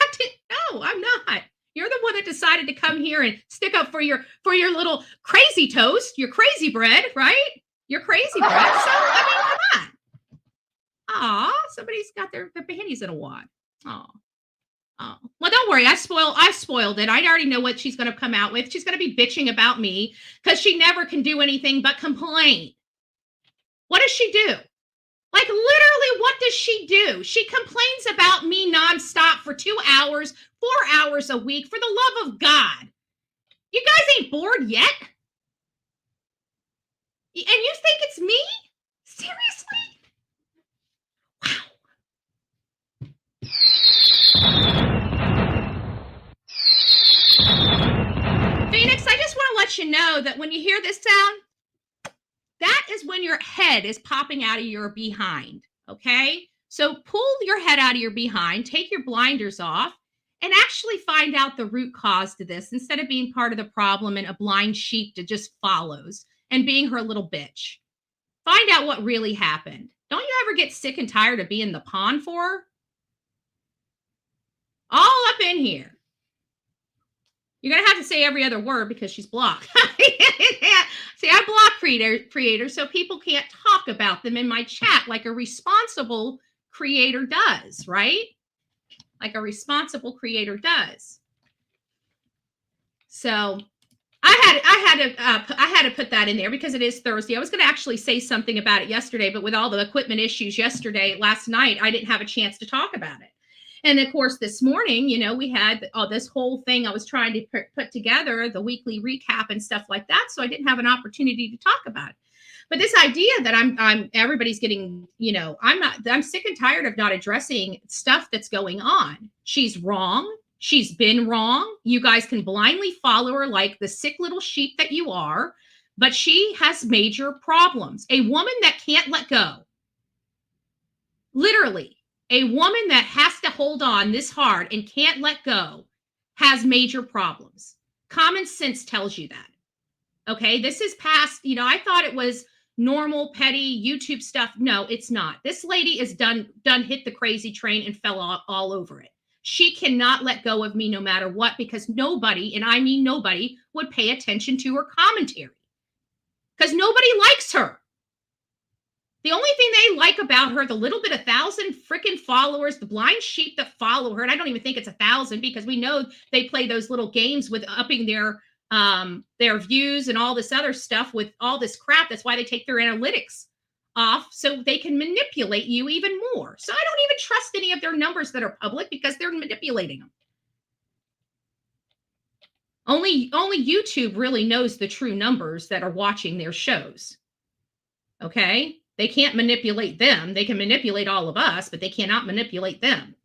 S4: No, I'm not. You're the one that decided to come here and stick up for your little crazy toast, your crazy bread, right? Your crazy bread. So, I mean, come on. Aw, somebody's got their panties in a wad. Oh. Oh, well, don't worry. I spoiled it. I already know what she's going to come out with. She's going to be bitching about me because she never can do anything but complain. What does she do? Like, literally, what does she do? She complains about me nonstop for 2 hours, 4 hours a week. For the love of God. You guys ain't bored yet? And you think it's me? Seriously? Phoenix, I just want to let you know that when you hear this sound, that is when your head is popping out of your behind, okay? So pull your head out of your behind, take your blinders off, and actually find out the root cause to this instead of being part of the problem and a blind sheep that just follows and being her little bitch. Find out what really happened. Don't you ever get sick and tired of being the pawn for her? All up in here. You're going to have to say every other word because she's blocked. See, I block creators so people can't talk about them in my chat like a responsible creator does, right? Like a responsible creator does. So I had to put that in there because it is Thursday. I was going to actually say something about it yesterday, but with all the equipment issues last night, I didn't have a chance to talk about it. And of course, this morning, we had this whole thing I was trying to put together, the weekly recap and stuff like that. So I didn't have an opportunity to talk about it. But this idea that everybody's getting, I'm sick and tired of not addressing stuff that's going on. She's wrong. She's been wrong. You guys can blindly follow her like the sick little sheep that you are, but she has major problems. A woman that can't let go. Literally, a woman that has to hold on this hard and can't let go has major problems. Common sense tells you that. Okay, this is past, I thought it was normal, petty YouTube stuff. No, it's not. This lady is done hit the crazy train and fell all over it. She cannot let go of me no matter what, because nobody, and I mean nobody, would pay attention to her commentary. Because nobody likes her. The only thing they like about her, the little bit 1,000 freaking followers, the blind sheep that follow her, and I don't even think it's 1,000 because we know they play those little games with upping their views and all this other stuff with all this crap. That's why they take their analytics off so they can manipulate you even more. So I don't even trust any of their numbers that are public because they're manipulating them. Only YouTube really knows the true numbers that are watching their shows. Okay? They can't manipulate them. They can manipulate all of us, but they cannot manipulate them.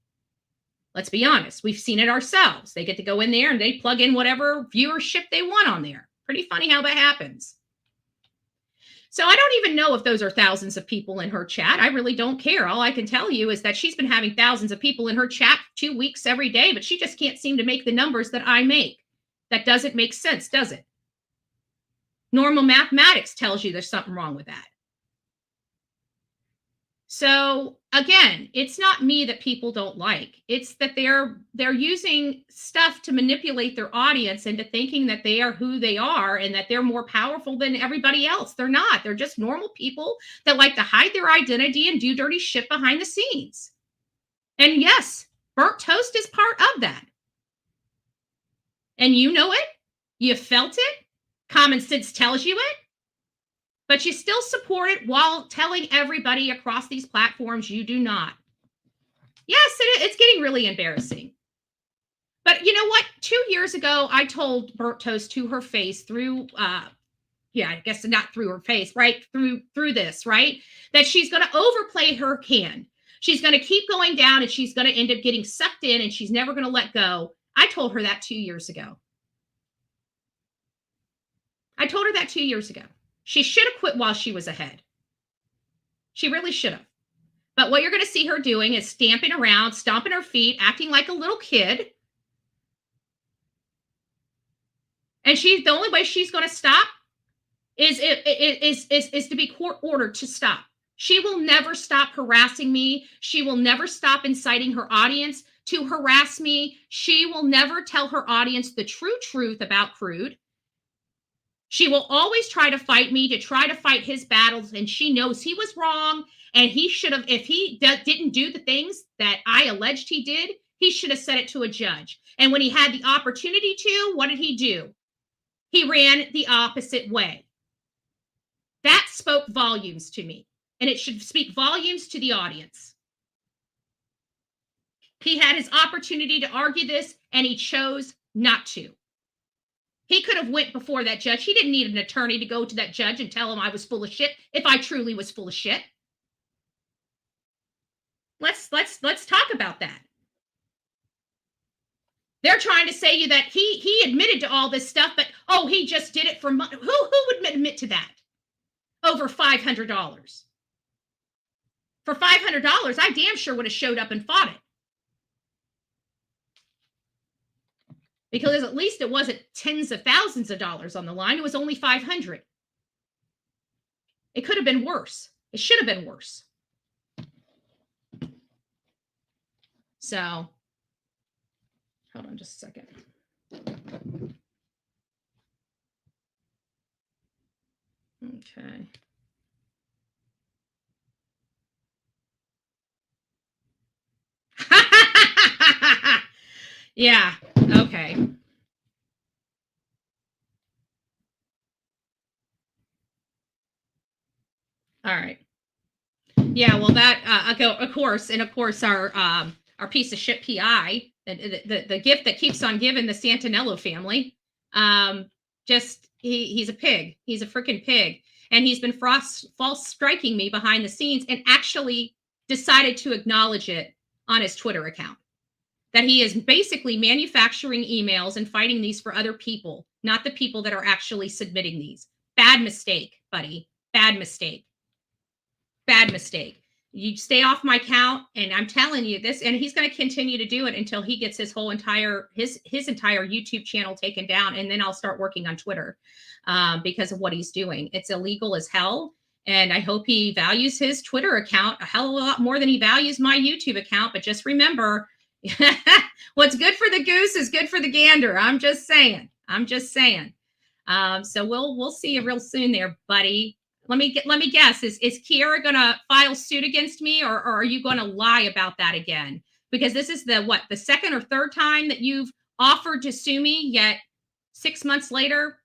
S4: Let's be honest. We've seen it ourselves. They get to go in there and they plug in whatever viewership they want on there. Pretty funny how that happens. So I don't even know if those are thousands of people in her chat. I really don't care. All I can tell you is that she's been having thousands of people in her chat 2 weeks every day, but she just can't seem to make the numbers that I make. That doesn't make sense, does it? Normal mathematics tells you there's something wrong with that. So again, it's not me that people don't like. It's that they're using stuff to manipulate their audience into thinking that they are who they are and that they're more powerful than everybody else. They're not. They're just normal people that like to hide their identity and do dirty shit behind the scenes. And yes, burnt toast is part of that. And you know it. You felt it. Common sense tells you it. But you still support it while telling everybody across these platforms you do not. Yes, it's getting really embarrassing. But you know what? 2 years ago, I told Burnt Toast to her face through, I guess not through her face, right? Through this, right? That she's going to overplay her hand. She's going to keep going down and she's going to end up getting sucked in and she's never going to let go. I told her that 2 years ago. I told her that 2 years ago. She should have quit while she was ahead. She really should have. But what you're going to see her doing is stamping around, stomping her feet, acting like a little kid. And the only way she's going to stop is to be court ordered to stop. She will never stop harassing me. She will never stop inciting her audience to harass me. She will never tell her audience the true truth about crude. She will always try to fight me, to try to fight his battles, and she knows he was wrong, and he should have, if he didn't do the things that I alleged he did, he should have said it to a judge. And when he had the opportunity to, what did he do? He ran the opposite way. That spoke volumes to me, and it should speak volumes to the audience. He had his opportunity to argue this, and he chose not to. He could have went before that judge. He didn't need an attorney to go to that judge and tell him I was full of shit if I truly was full of shit. Let's talk about that. They're trying to say that he admitted to all this stuff, but he just did it for money. Who would admit to that? Over $500. For $500, I damn sure would have showed up and fought it. Because at least it wasn't tens of thousands of dollars on the line. It was only $500. It could have been worse. It should have been worse. So, hold on just a second. Okay. Yeah. Okay. All right. Yeah. Well, that of course, and of course, our piece of shit PI, the gift that keeps on giving, the Santinello family, just he's a pig. He's a freaking pig, and he's been false striking me behind the scenes, and actually decided to acknowledge it on his Twitter account. That he is basically manufacturing emails and fighting these for other people, not the people that are actually submitting these. Bad mistake, buddy. Bad mistake. Bad mistake. You stay off my account, and I'm telling you this, and he's going to continue to do it until he gets his whole entire his entire YouTube channel taken down, and then I'll start working on Twitter because of what he's doing. It's illegal as hell, and I hope he values his Twitter account a hell of a lot more than he values my YouTube account. But just remember, what's good for the goose is good for the gander. I'm just saying. I'm just saying. So we'll see you real soon there, buddy. Let me guess. Is Kiara gonna file suit against me, or are you gonna lie about that again? Because this is the second or third time that you've offered to sue me, yet 6 months later,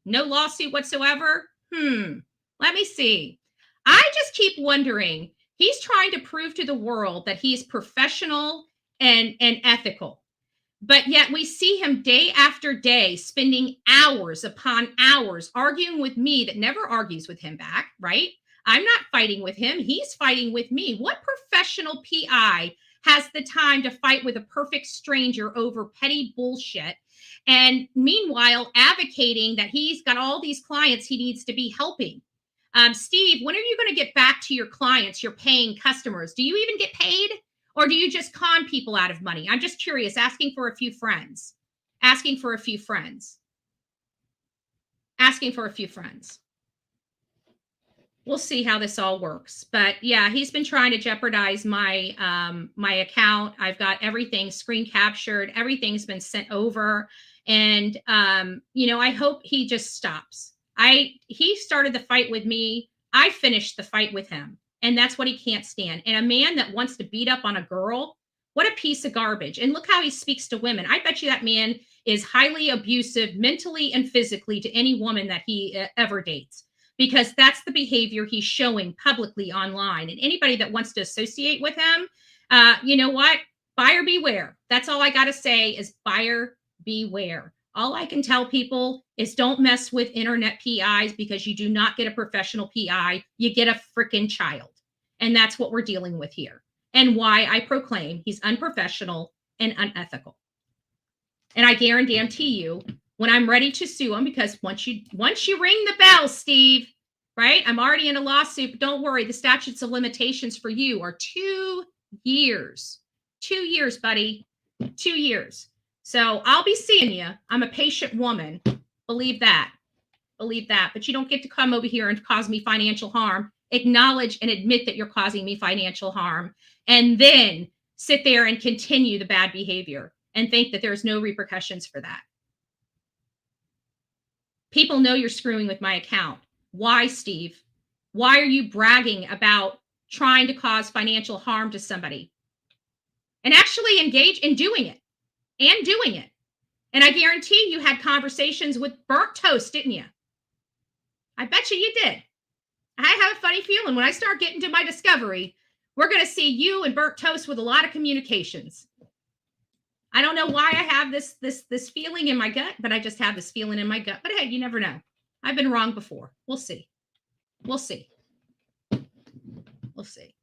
S4: no lawsuit whatsoever. Let me see. I just keep wondering. He's trying to prove to the world that he's professional and ethical. But yet we see him day after day spending hours upon hours arguing with me that never argues with him back, right? I'm not fighting with him. He's fighting with me. What professional PI has the time to fight with a perfect stranger over petty bullshit? And meanwhile, advocating that he's got all these clients he needs to be helping. Steve, when are you going to get back to your clients, your paying customers? Do you even get paid? Or do you just con people out of money? I'm just curious, asking for a few friends. Asking for a few friends. Asking for a few friends. We'll see how this all works. But yeah, he's been trying to jeopardize my my account. I've got everything screen captured. Everything's been sent over. And I hope he just stops. He started the fight with me. I finished the fight with him. And that's what he can't stand. And a man that wants to beat up on a girl, what a piece of garbage. And look how he speaks to women. I bet you that man is highly abusive mentally and physically to any woman that he ever dates, because that's the behavior he's showing publicly online. And anybody that wants to associate with him, you know what? Buyer beware. That's all I got to say is buyer beware. All I can tell people is don't mess with internet PIs, because you do not get a professional PI. You get a freaking child. And that's what we're dealing with here. And why I proclaim he's unprofessional and unethical. And I guarantee you, when I'm ready to sue him, because once you ring the bell, Steve, right? I'm already in a lawsuit, but don't worry. The statutes of limitations for you are 2 years. 2 years, buddy. 2 years. So I'll be seeing you. I'm a patient woman. Believe that. Believe that. But you don't get to come over here and cause me financial harm. Acknowledge and admit that you're causing me financial harm. And then sit there and continue the bad behavior and think that there's no repercussions for that. People know you're screwing with my account. Why, Steve? Why are you bragging about trying to cause financial harm to somebody? And actually engage in doing it. And doing it. And I guarantee you had conversations with Burnt Toast, didn't you? I bet you did. I have a funny feeling when I start getting to my discovery, we're going to see you and Burnt Toast with a lot of communications. I don't know why I have this feeling in my gut, but I just have this feeling in my gut. But hey, you never know. I've been wrong before. We'll see. We'll see. We'll see.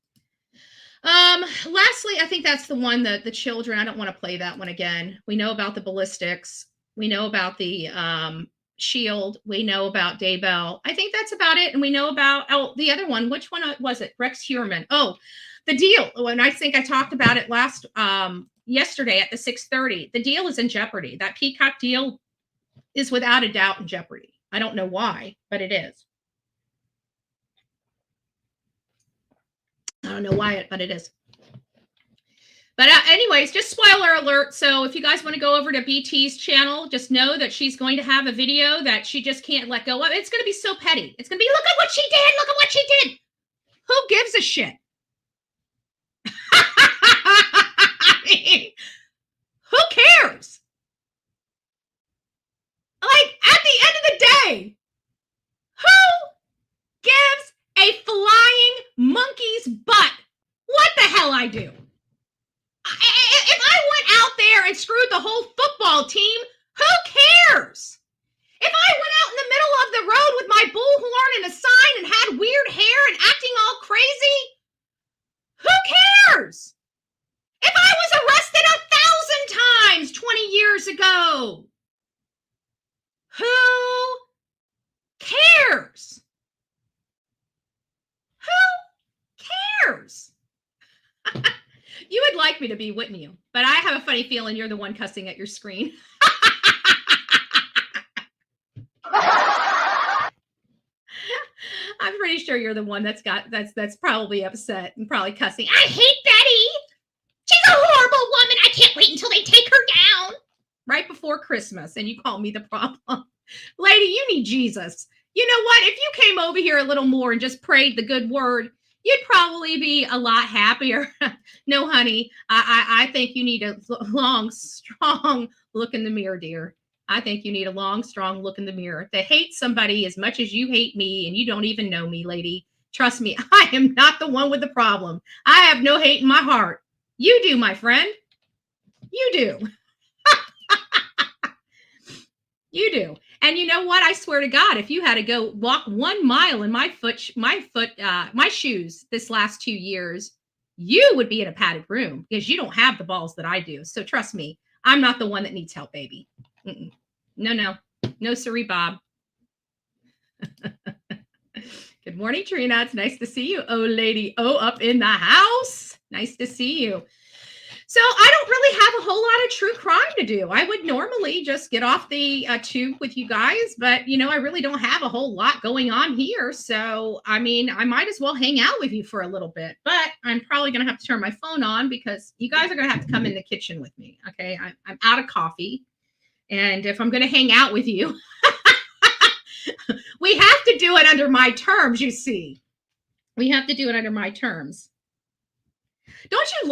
S4: Lastly, I think that's the one that the children, I don't want to play that one again. We know about the ballistics. We know about the shield. We know about Daybell. I think that's about it. And we know about, the other one, which one was it? Rex Heuermann. Oh, the deal. And I think I talked about it yesterday at the 6:30. The deal is in jeopardy. That Peacock deal is without a doubt in jeopardy. I don't know why, but it is. I don't know why, but it is. But anyways, just spoiler alert. So if you guys want to go over to BT's channel, just know that she's going to have a video that she just can't let go of. It's going to be so petty. It's going to be, look at what she did. Look at what she did. Who gives a shit? I mean, who cares? Like, at the end of the day, who gives a flying monkey's butt what the hell I do? If I went out there and screwed the whole football team, who cares? If I went out in the middle of the road with my bullhorn and a sign and had weird hair and acting all crazy, who cares? If I was arrested 1,000 times 20 years ago, who cares? Who cares? You would like me to be, wouldn't you? But I have a funny feeling you're the one cussing at your screen. I'm pretty sure you're the one that's probably upset and probably cussing. I hate Betty. She's a horrible woman. I can't wait until they take her down. Right before Christmas, and you call me the problem. Lady, you need Jesus. You know what? If you came over here a little more and just prayed the good word, you'd probably be a lot happier. No, honey, I think you need a long, strong look in the mirror, dear. I think you need a long, strong look in the mirror. To hate somebody as much as you hate me, and you don't even know me, lady. Trust me, I am not the one with the problem. I have no hate in my heart. You do, my friend. You do. You do. And you know what? I swear to God, if you had to go walk 1 mile in my shoes this last 2 years, you would be in a padded room because you don't have the balls that I do. So trust me, I'm not the one that needs help, baby. Mm-mm. No, siree, Bob. Good morning, Trina. It's nice to see you. Oh, lady. Oh, up in the house. Nice to see you. So I don't really have a whole lot of true crime to do. I would normally just get off the tube with you guys, but you know, I really don't have a whole lot going on here. So, I mean, I might as well hang out with you for a little bit, but I'm probably going to have to turn my phone on because you guys are going to have to come in the kitchen with me. Okay. I'm out of coffee. And if I'm going to hang out with you, we have to do it under my terms, you see. We have to do it under my terms. Don't you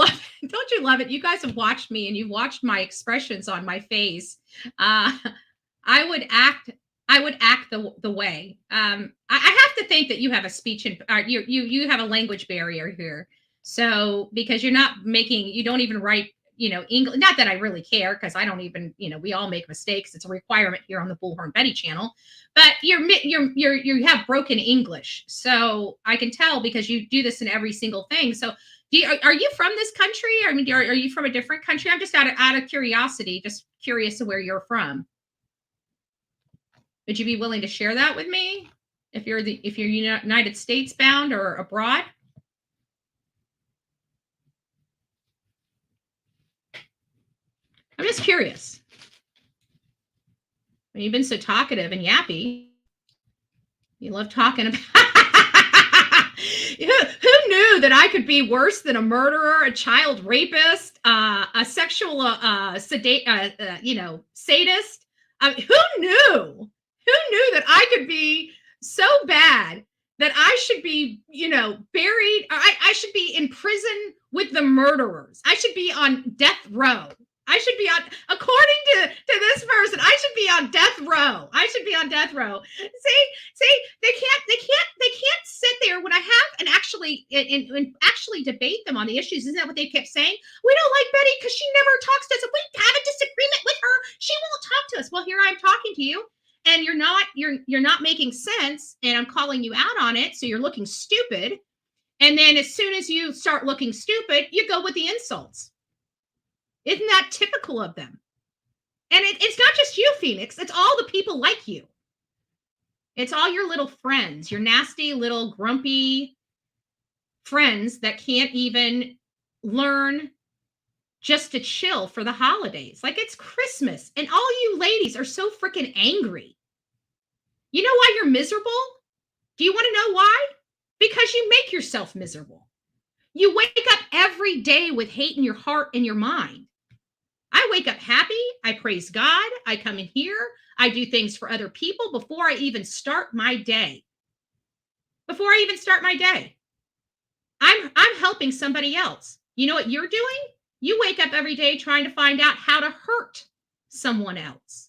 S4: love it? You guys have watched me and you've watched my expressions on my face. I would act the way. I have to think that you have a speech and you have a language barrier here. So because you don't even write, English. Not that I really care because I don't even, we all make mistakes. It's a requirement here on the Bullhorn Betty channel. But you have broken English. So I can tell because you do this in every single thing. So are you from this country? I mean, are you from a different country? I'm just out of curiosity, just curious to where you're from. Would you be willing to share that with me if you're United States bound or abroad? I'm just curious. I mean, you've been so talkative and yappy. You love talking about. Who knew that I could be worse than a murderer, a child rapist, a sexual sadist? Who knew? Who knew that I could be so bad that I should be, buried? I should be in prison with the murderers. I should be on death row. I should be on, according to this person, I should be on death row. I should be on death row. See, they can't sit there when I have and actually debate them on the issues. Isn't that what they kept saying? We don't like Betty because she never talks to us. If we have a disagreement with her, she won't talk to us. Well, here I'm talking to you, and you're not making sense, and I'm calling you out on it. So you're looking stupid, and then as soon as you start looking stupid, you go with the insults. Isn't that typical of them? And it's not just you, Phoenix. It's all the people like you. It's all your little friends, your nasty little grumpy friends that can't even learn just to chill for the holidays. Like it's Christmas and all you ladies are so freaking angry. You know why you're miserable? Do you want to know why? Because you make yourself miserable. You wake up every day with hate in your heart and your mind. I wake up happy. I praise God. I come in here. I do things for other people before I even start my day. Before I even start my day, I'm helping somebody else. You know what you're doing? You wake up every day trying to find out how to hurt someone else.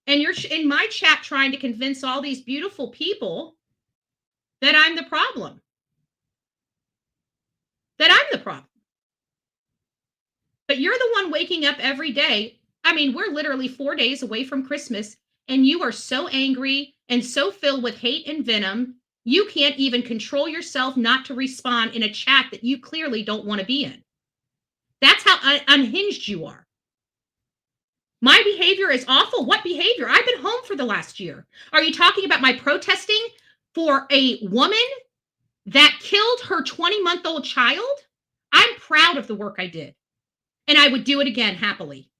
S4: And you're in my chat trying to convince all these beautiful people that I'm the problem. That I'm the problem. But you're the one waking up every day. I mean, we're literally 4 days away from Christmas, and you are so angry and so filled with hate and venom, you can't even control yourself not to respond in a chat that you clearly don't want to be in. That's how unhinged you are. My behavior is awful. What behavior? I've been home for the last year. Are you talking about my protesting for a woman that killed her 20-month-old child? I'm proud of the work I did, and I would do it again happily.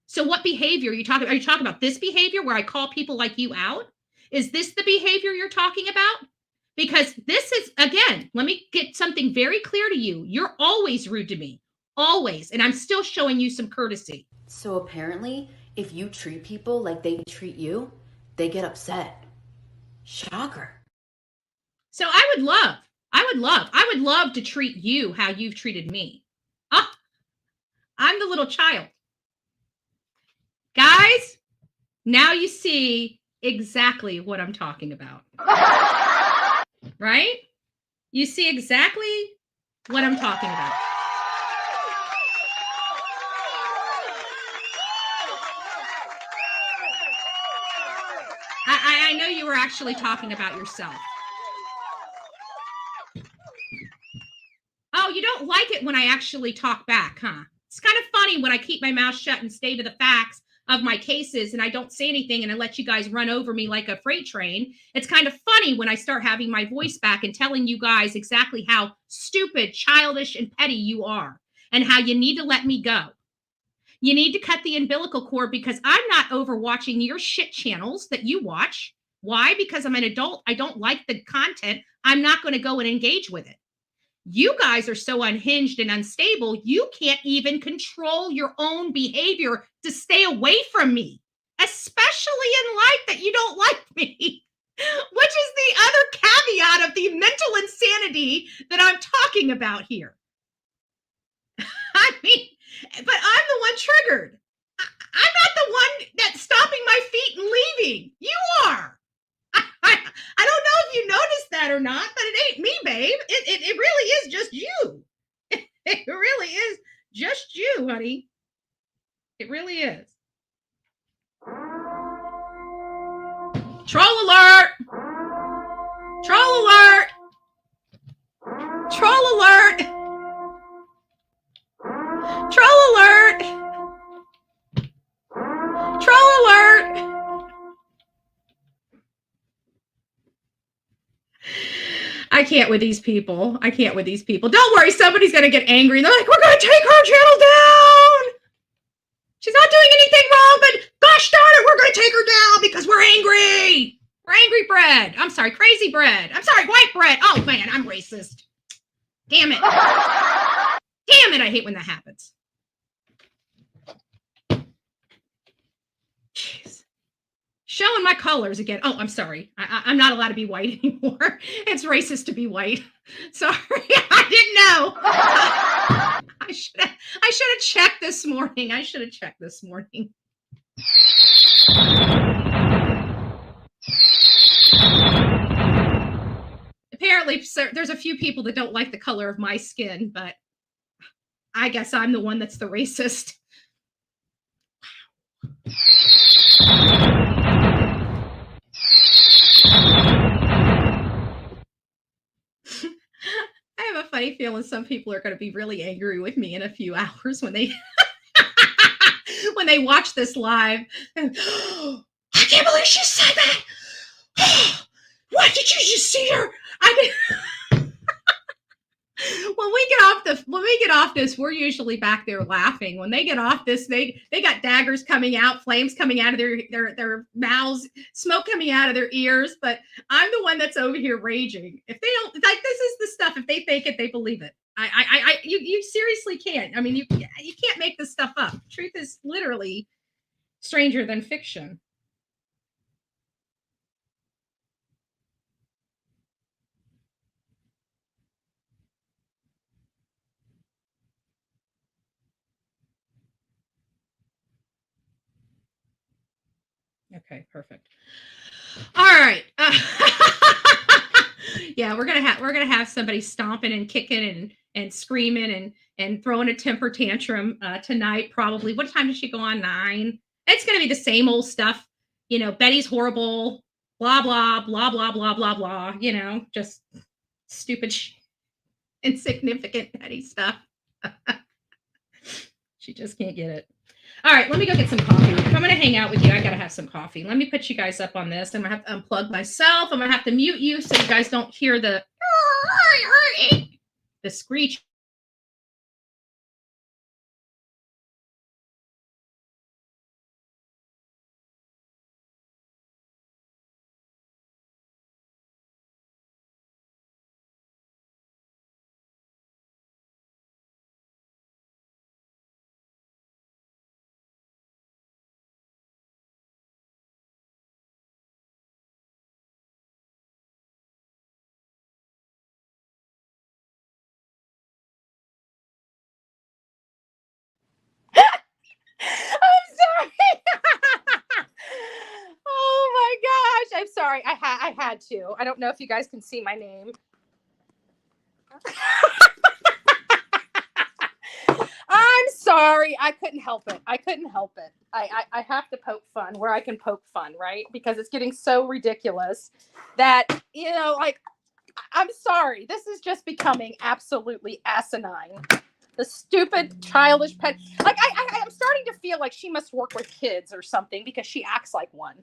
S4: So what behavior are you talking about? Are you talking about this behavior where I call people like you out? Is this the behavior you're talking about? Because this is, again, let me get something very clear to you. You're always rude to me, always, and I'm still showing you some courtesy.
S19: So apparently, if you treat people like they treat you, they get upset. Shocker.
S4: So I would love to treat you how you've treated me. Oh, I'm the little child. Guys, now you see exactly what I'm talking about. Right? You see exactly what I'm talking about. I know you were actually talking about yourself. Oh, you don't like it when I actually talk back, huh? It's kind of funny when I keep my mouth shut and stay to the facts of my cases and I don't say anything and I let you guys run over me like a freight train. It's kind of funny when I start having my voice back and telling you guys exactly how stupid, childish, and petty you are and how you need to let me go. You need to cut the umbilical cord because I'm not overwatching your shit channels that you watch. Why? Because I'm an adult. I don't like the content. I'm not going to go and engage with it. You guys are so unhinged and unstable, you can't even control your own behavior to stay away from me, especially in life that you don't like me, which is the other caveat of the mental insanity that I'm talking about here. I mean, but I'm the one triggered. I'm not the one that's stopping my feet and leaving. You are. I don't know if you noticed that or not, but it ain't me, babe. It really is just you. It really is just you, honey. It really is. Troll alert! Troll alert! Troll alert! Troll alert! Troll alert! I can't with these people. I can't with these people. Don't worry, somebody's going to get angry. They're like, we're going to take her channel down. She's not doing anything wrong, but gosh darn it, we're going to take her down because we're angry. We're angry bread. I'm sorry, crazy bread. I'm sorry, white bread. Oh, man, I'm racist. Damn it. Damn it, I hate when that happens. Jeez. Showing my colors again. Oh, I'm sorry. I'm not allowed to be white anymore. It's racist to be white. Sorry, I didn't know. I should have checked this morning. Apparently, there's a few people that don't like the color of my skin, but I guess I'm the one that's the racist. I have a funny feeling some people are going to be really angry with me in a few hours when they when they watch this live. And, oh, I can't believe she said that. Oh, what did you just see her? I mean, when we get off this, we're usually back there laughing. When they get off this, they got daggers coming out, flames coming out of their mouths, smoke coming out of their ears. But I'm the one that's over here raging. If they don't like, this is the stuff. If they fake it, they believe it. You seriously can't. I mean, you can't make this stuff up. Truth is literally stranger than fiction. Okay, perfect. All right. Yeah, we're gonna have somebody stomping and kicking and screaming and throwing a temper tantrum tonight. Probably. What time does she go on? 9. It's gonna be the same old stuff. You know, Betty's horrible. Blah blah blah blah blah blah blah. You know, just stupid, insignificant Betty stuff. She just can't get it. All right, let me go get some coffee. If I'm going to hang out with you, I got to have some coffee. Let me put you guys up on this. I'm going to have to unplug myself. I'm going to have to mute you so you guys don't hear the screech. I'm sorry. Oh my gosh. I'm sorry. I had to. I don't know if you guys can see my name. I'm sorry. I couldn't help it. I have to poke fun where I can poke fun, right? Because it's getting so ridiculous that, you know, like, I'm sorry. This is just becoming absolutely asinine. The stupid, childish pet. Like, I'm starting to feel like she must work with kids or something because she acts like one.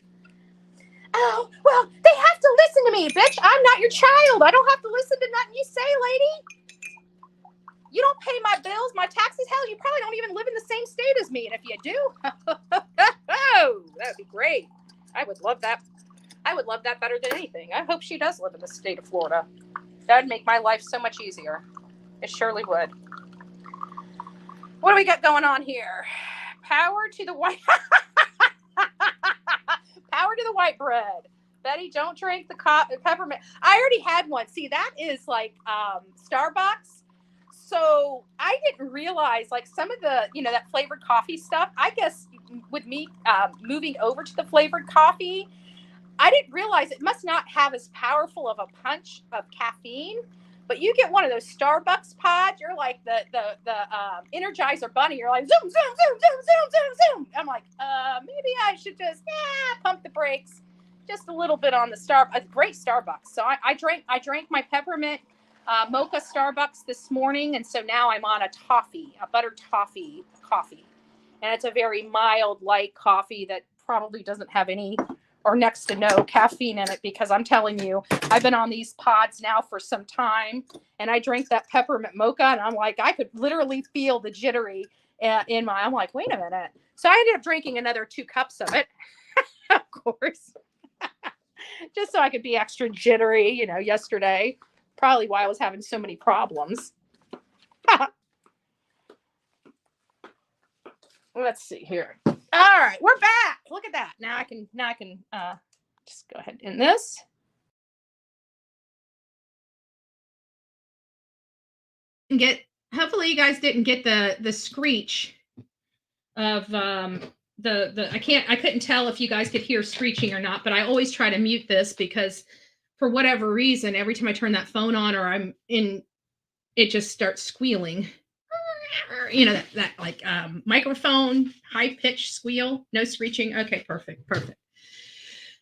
S4: Oh, well, they have to listen to me, bitch. I'm not your child. I don't have to listen to nothing you say, lady. You don't pay my bills, my taxes. Hell, you probably don't even live in the same state as me. And if you do, oh, that would be great. I would love that. I would love that better than anything. I hope she does live in the state of Florida. That would make my life so much easier. It surely would. What do we got going on here? Power to the white. Power to the white bread. Betty, don't drink the peppermint. I already had one. See, that is like Starbucks. So I didn't realize like some of the, you know, that flavored coffee stuff. I guess with me moving over to the flavored coffee, I didn't realize it must not have as powerful of a punch of caffeine. But you get one of those Starbucks pods, you're like the Energizer Bunny. You're like zoom, zoom, zoom, zoom, zoom, zoom, zoom. I'm like, maybe I should just pump the brakes just a little bit on the great Starbucks. So I drank my peppermint mocha Starbucks this morning, and so now I'm on a buttered toffee coffee, and it's a very mild, light coffee that probably doesn't have any or next to no caffeine in it, because I'm telling you, I've been on these pods now for some time, and I drank that peppermint mocha, and I'm like, I could literally feel the jittery I'm like, wait a minute. So I ended up drinking another 2 cups of it, of course, just so I could be extra jittery, you know, yesterday, probably why I was having so many problems. Let's see here. All right, we're back. Look at that. Now I can just go ahead and end this. Hopefully you guys didn't get the screech of I couldn't tell if you guys could hear screeching or not, but I always try to mute this because for whatever reason, every time I turn that phone on or I'm in, it just starts squealing. You know, that like microphone high pitched squeal. No screeching. Okay, perfect.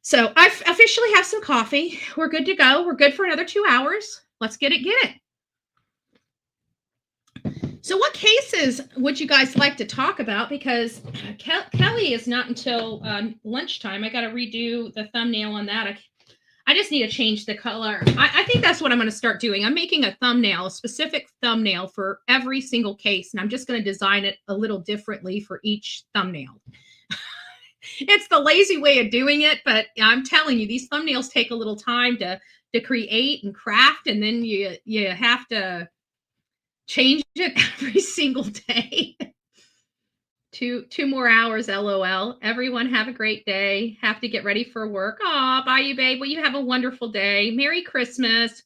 S4: So I officially have some coffee. We're good to go. We're good for another 2 hours. Let's get it. So what cases would you guys like to talk about? Because Kelly is not until lunchtime. I got to redo the thumbnail on that. I just need to change the color. I think that's what I'm going to start doing. I'm making a thumbnail, a specific thumbnail for every single case, and I'm just going to design it a little differently for each thumbnail. It's the lazy way of doing it, but I'm telling you, these thumbnails take a little time to create and craft, and then you have to change it every single day. Two more hours, LOL. Everyone have a great day. Have to get ready for work. Aw, bye you, babe. Well, you have a wonderful day. Merry Christmas.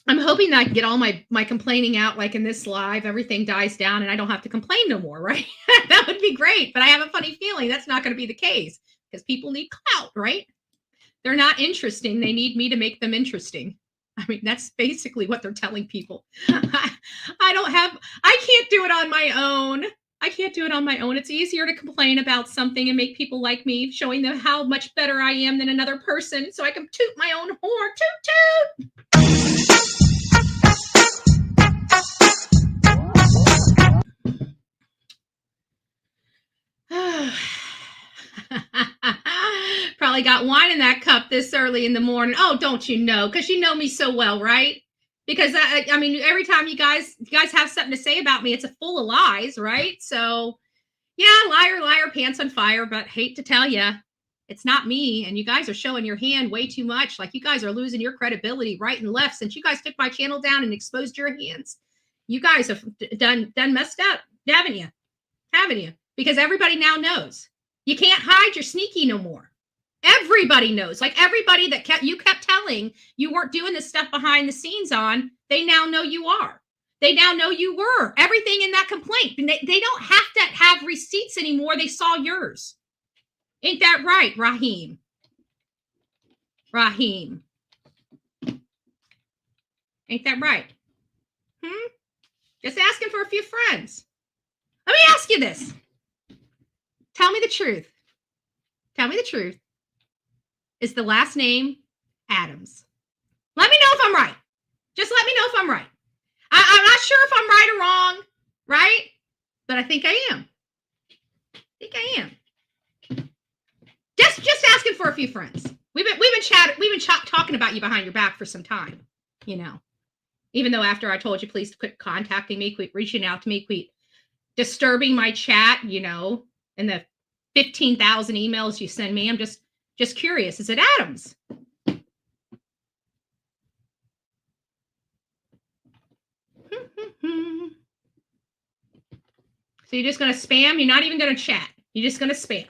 S4: I'm hoping that I can get all my complaining out like in this live. Everything dies down and I don't have to complain no more, right? That would be great. But I have a funny feeling that's not going to be the case because people need clout, right? They're not interesting. They need me to make them interesting. I mean, that's basically what they're telling people. I can't do it on my own. I can't do it on my own. It's easier to complain about something and make people like me, showing them how much better I am than another person so I can toot my own horn. Toot, toot. Probably got wine in that cup this early in the morning. Oh, don't you know? Because you know me so well, right? Because I mean, every time you guys have something to say about me, it's full of lies, right? So, yeah, liar, liar, pants on fire. But hate to tell you, it's not me. And you guys are showing your hand way too much. Like you guys are losing your credibility right and left since you guys took my channel down and exposed your hands. You guys have done messed up, haven't you? Haven't you? Because everybody now knows. You can't hide your sneaky no more. Everybody knows. Like everybody that you kept telling you weren't doing this stuff behind the scenes on, they now know you are. They now know you were. Everything in that complaint. They don't have to have receipts anymore. They saw yours. Ain't that right, Raheem? Raheem. Ain't that right? Just asking for a few friends. Let me ask you this. Tell me the truth. Tell me the truth. Is the last name Adams? Let me know if I'm right. Just let me know if I'm right. I'm not sure if I'm right or wrong, right? But I think I am. Just asking for a few friends. We've been talking about you behind your back for some time, you know. Even though after I told you please quit contacting me, quit reaching out to me, quit disturbing my chat, you know, and the 15,000 emails you send me, I'm just curious. Is it Adams? So you're just going to spam? You're not even going to chat. You're just going to spam.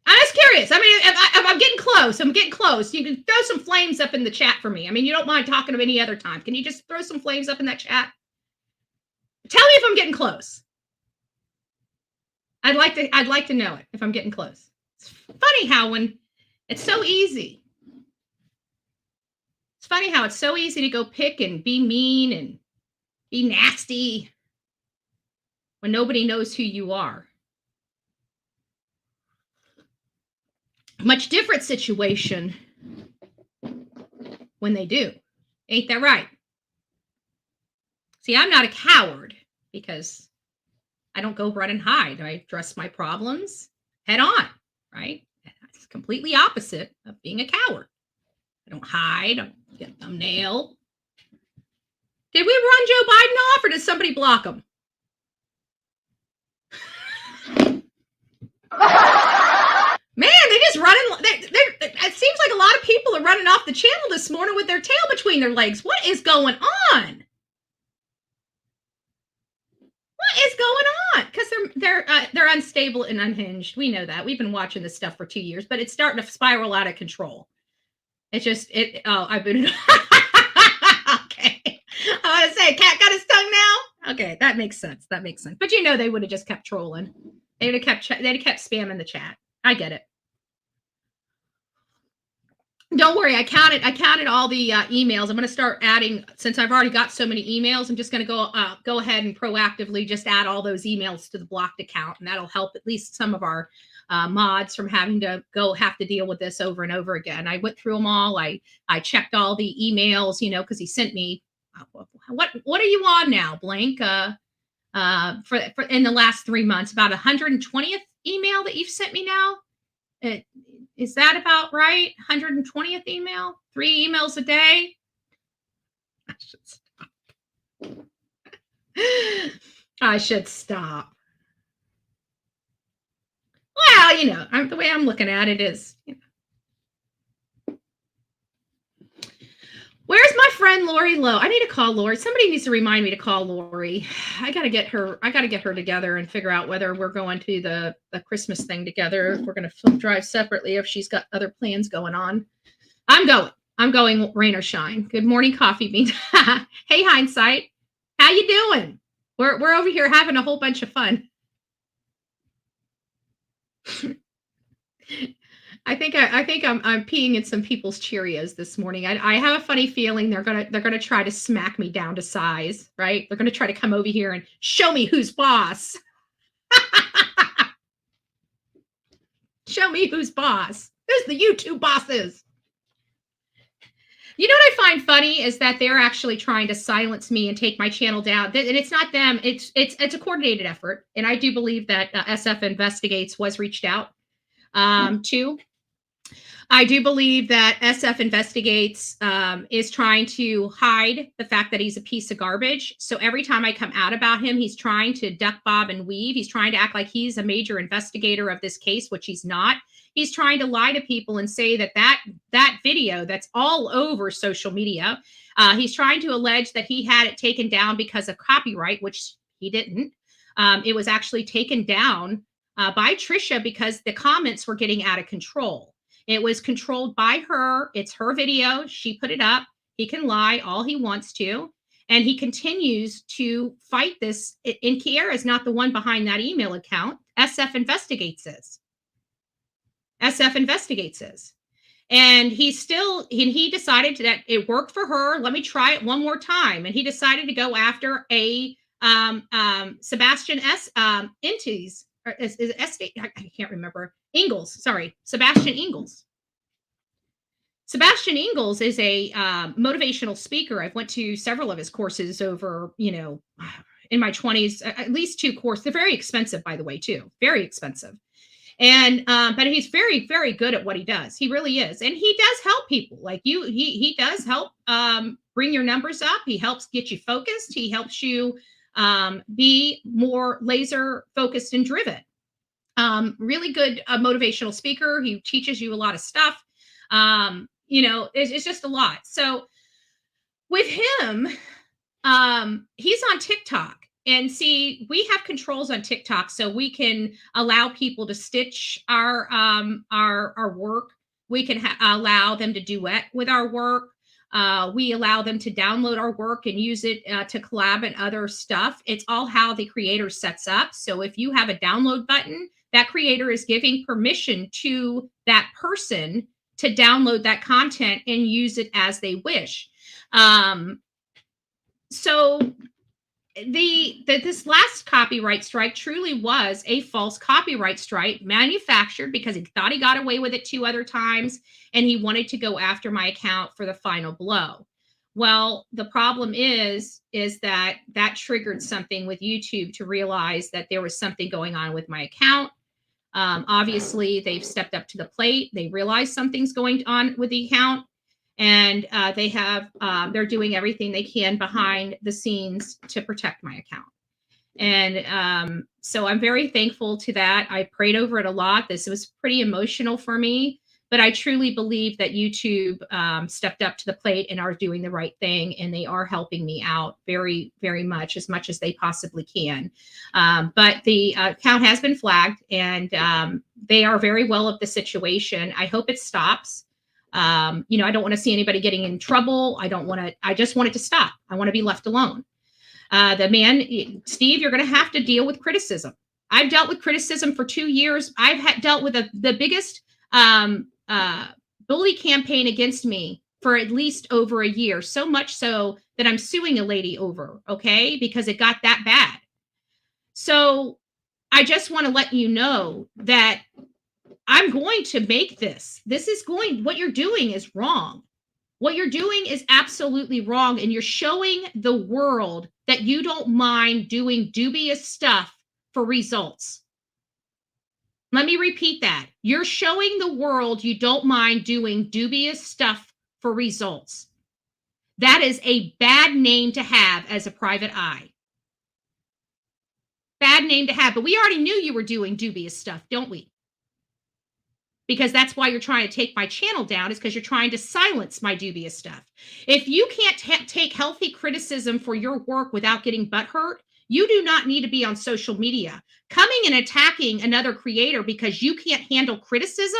S4: I'm just curious. I mean, if I'm getting close. I'm getting close. You can throw some flames up in the chat for me. I mean, you don't mind talking to any other time. Can you just throw some flames up in that chat? Tell me if I'm getting close. I'd like to know it if I'm getting close. It's funny how when it's so easy. It's funny how it's so easy to go pick and be mean and be nasty when nobody knows who you are. Much different situation when they do. Ain't that right? See, I'm not a coward because I don't go run and hide. I address my problems head on, right? It's completely opposite of being a coward. I don't hide. I don't get a thumbnail. Did we run Joe Biden off or did somebody block him? Man, they just running. It seems like a lot of people are running off the channel this morning with their tail between their legs. What is going on? What is going on? Because they're unstable and unhinged. We know that. We've been watching this stuff for 2 years, but it's starting to spiral out of control. It's just I've been okay. I want to say, cat got his tongue now. Okay, that makes sense. That makes sense. But you know, they would have just kept trolling. They'd have kept spamming the chat. I get it. Don't worry. I counted all the emails. I'm going to start adding, since I've already got so many emails, I'm just going to go ahead and proactively just add all those emails to the blocked account. And that'll help at least some of our mods from having to have to deal with this over and over again. I went through them all. I checked all the emails, you know, because he sent me, what are you on now, Blank? For in the last 3 months, about 120th email that you've sent me now.
S5: Is that about right? 120th email? 3 emails a day? I should stop. I should stop. Well, you know, the way I'm looking at it is, you know. Where's my friend Lori Lowe? I need to call Lori. Somebody needs to remind me to call Lori. I gotta get her together and figure out whether we're going to the Christmas thing together. If we're gonna drive separately, if she's got other plans going on. I'm going rain or shine. Good morning, Coffee Bean. Hey, Hindsight. How you doing? We're over here having a whole bunch of fun. I think I'm peeing in some people's Cheerios this morning. I have a funny feeling they're gonna try to smack me down to size, right? They're gonna try to come over here and show me who's boss. Show me who's boss. Who's the YouTube bosses? You know what I find funny is that they're actually trying to silence me and take my channel down. And it's not them. It's a coordinated effort. And I do believe that SF Investigates was reached out to. I do believe that SF Investigates is trying to hide the fact that he's a piece of garbage. So every time I come out about him, he's trying to duck, bob, and weave. He's trying to act like he's a major investigator of this case, which he's not. He's trying to lie to people and say that video that's all over social media, he's trying to allege that he had it taken down because of copyright, which he didn't. It was actually taken down by Trisha because the comments were getting out of control. It was controlled by her. It's her video. She put it up. He can lie all he wants to. And he continues to fight this. And Kiera is not the one behind that email account. SF Investigates is. SF Investigates is. And he decided that it worked for her. Let me try it one more time. And he decided to go after a Sebastian Intes. Is I can't remember. Ingalls, sorry. Sebastian Ingalls. Sebastian Ingalls is a motivational speaker. I've went to several of his courses over, in my 20s, at least 2 courses. They're very expensive, by the way, too. Very expensive. And but he's very, very good at what he does. He really is. And he does help people like you. He does help bring your numbers up. He helps get you focused. He helps you be more laser focused and driven. Really good motivational speaker. He teaches you a lot of stuff. It's just a lot. So with him, he's on TikTok. And see, we have controls on TikTok, so we can allow people to stitch our work. We can allow them to duet with our work. We allow them to download our work and use it to collab and other stuff. It's all how the creator sets up. So if you have a download button, that creator is giving permission to that person to download that content and use it as they wish. This last copyright strike truly was a false copyright strike manufactured because he thought he got away with it 2 other times and he wanted to go after my account for the final blow. Well, the problem is that triggered something with YouTube to realize that there was something going on with my account. Obviously, they've stepped up to the plate. They realize something's going on with the account. And they're doing everything they can behind the scenes to protect my account. And so I'm very thankful to that. I prayed over it a lot. This was pretty emotional for me, but I truly believe that YouTube stepped up to the plate and are doing the right thing. And they are helping me out very, very much as they possibly can. But the account has been flagged and they are very well of the situation. I hope it stops. I don't want to see anybody getting in trouble. I just want it to stop. I want to be left alone. The man, Steve, you're going to have to deal with criticism. I've dealt with criticism for 2 years. I've dealt with the biggest bully campaign against me for at least over a year. So much so that I'm suing a lady over, okay? Because it got that bad. So I just want to let you know that I'm going to make this. What you're doing is wrong. What you're doing is absolutely wrong. And you're showing the world that you don't mind doing dubious stuff for results. Let me repeat that. You're showing the world you don't mind doing dubious stuff for results. That is a bad name to have as a private eye. Bad name to have, but we already knew you were doing dubious stuff, don't we? Because that's why you're trying to take my channel down, is because you're trying to silence my dubious stuff. If you can't take healthy criticism for your work without getting butthurt, you do not need to be on social media. Coming and attacking another creator because you can't handle criticism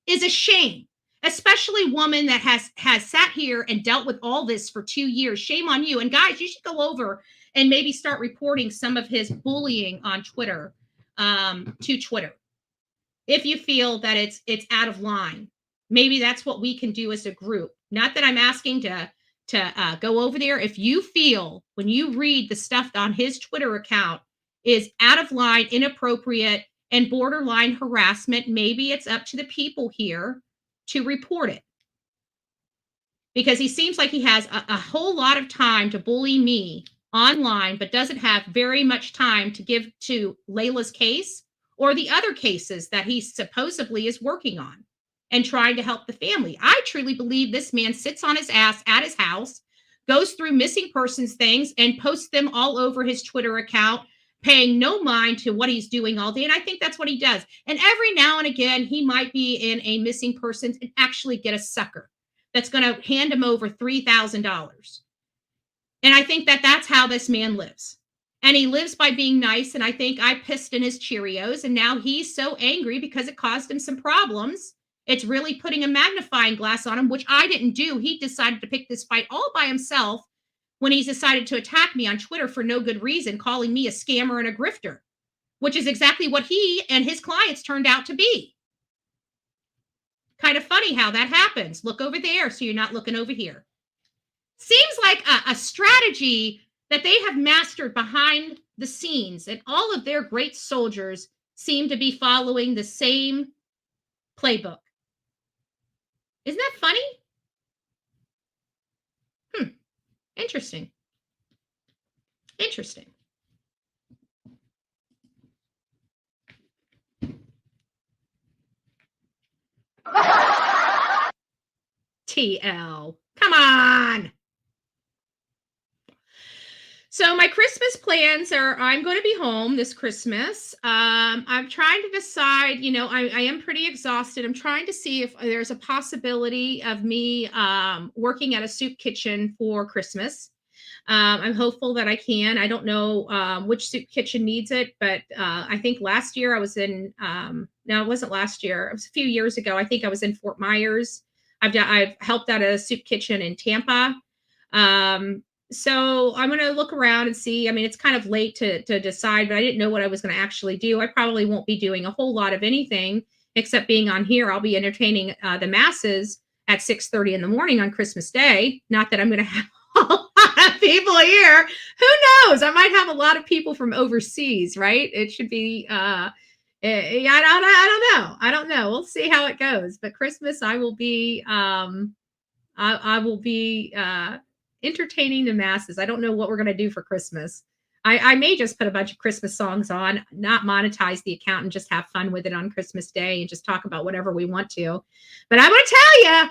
S5: is a shame, especially a woman that has sat here and dealt with all this for 2 years. Shame on you. And guys, you should go over and maybe start reporting some of his bullying on Twitter, to Twitter. If you feel that it's out of line, maybe that's what we can do as a group. Not that I'm asking to go over there. If you feel when you read the stuff on his Twitter account is out of line, inappropriate, and borderline harassment, maybe it's up to the people here to report it. Because he seems like he has a whole lot of time to bully me online, but doesn't have very much time to give to Layla's case or the other cases that he supposedly is working on and trying to help the family. I truly believe this man sits on his ass at his house, goes through missing persons things, and posts them all over his Twitter account, paying no mind to what he's doing all day. And I think that's what he does. And every now and again, he might be in a missing persons and actually get a sucker that's going to hand him over $3,000. And I think that that's how this man lives. And he lives by being nice. And I think I pissed in his Cheerios. And now he's so angry because it caused him some problems. It's really putting a magnifying glass on him, which I didn't do. He decided to pick this fight all by himself when he's decided to attack me on Twitter for no good reason, calling me a scammer and a grifter, which is exactly what he and his clients turned out to be. Kind of funny how that happens. Look over there so you're not looking over here. Seems like a strategy that they have mastered behind the scenes, and all of their great soldiers seem to be following the same playbook. Isn't that funny? Interesting. Interesting. TL. Come on. So my Christmas plans are, I'm going to be home this Christmas. I'm trying to decide, I am pretty exhausted. I'm trying to see if there's a possibility of me working at a soup kitchen for Christmas. I'm hopeful that I can. I don't know which soup kitchen needs it, but I think last year I was in, no, it wasn't last year. It was a few years ago. I think I was in Fort Myers. I've helped at a soup kitchen in Tampa. So I'm going to look around and see. I mean, it's kind of late to decide, but I didn't know what I was going to actually do. I probably won't be doing a whole lot of anything except being on here. I'll be entertaining the masses at 6:30 in the morning on Christmas Day. Not that I'm going to have a lot of people here. Who knows? I might have a lot of people from overseas, right? It should be, I don't know. We'll see how it goes. But Christmas, I will be, I will be, entertaining the masses. I don't know what we're going to do for Christmas. I may just put a bunch of Christmas songs on, not monetize the account, and just have fun with it on Christmas Day and just talk about whatever we want to. But I'm going to tell you,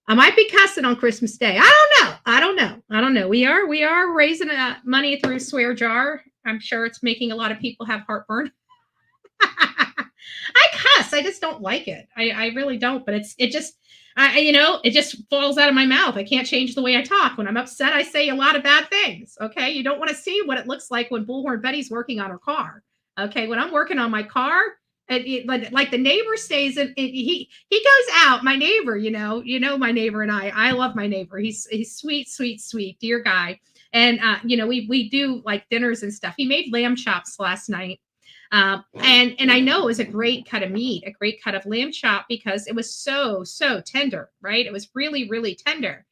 S5: I might be cussing on Christmas Day. I don't know. We are raising money through Swear Jar. I'm sure it's making a lot of people have heartburn. I cuss. I just don't like it. I really don't. But it just falls out of my mouth. I can't change the way I talk. When I'm upset, I say a lot of bad things. Okay. You don't want to see what it looks like when Bullhorn Betty's working on her car. Okay. When I'm working on my car, like the neighbor stays in, he goes out, my neighbor, my neighbor and I love my neighbor. He's sweet, dear guy. And, we do like dinners and stuff. He made lamb chops last night. And I know it was a great cut of meat, a great cut of lamb chop, because it was so tender, right? It was really, really tender.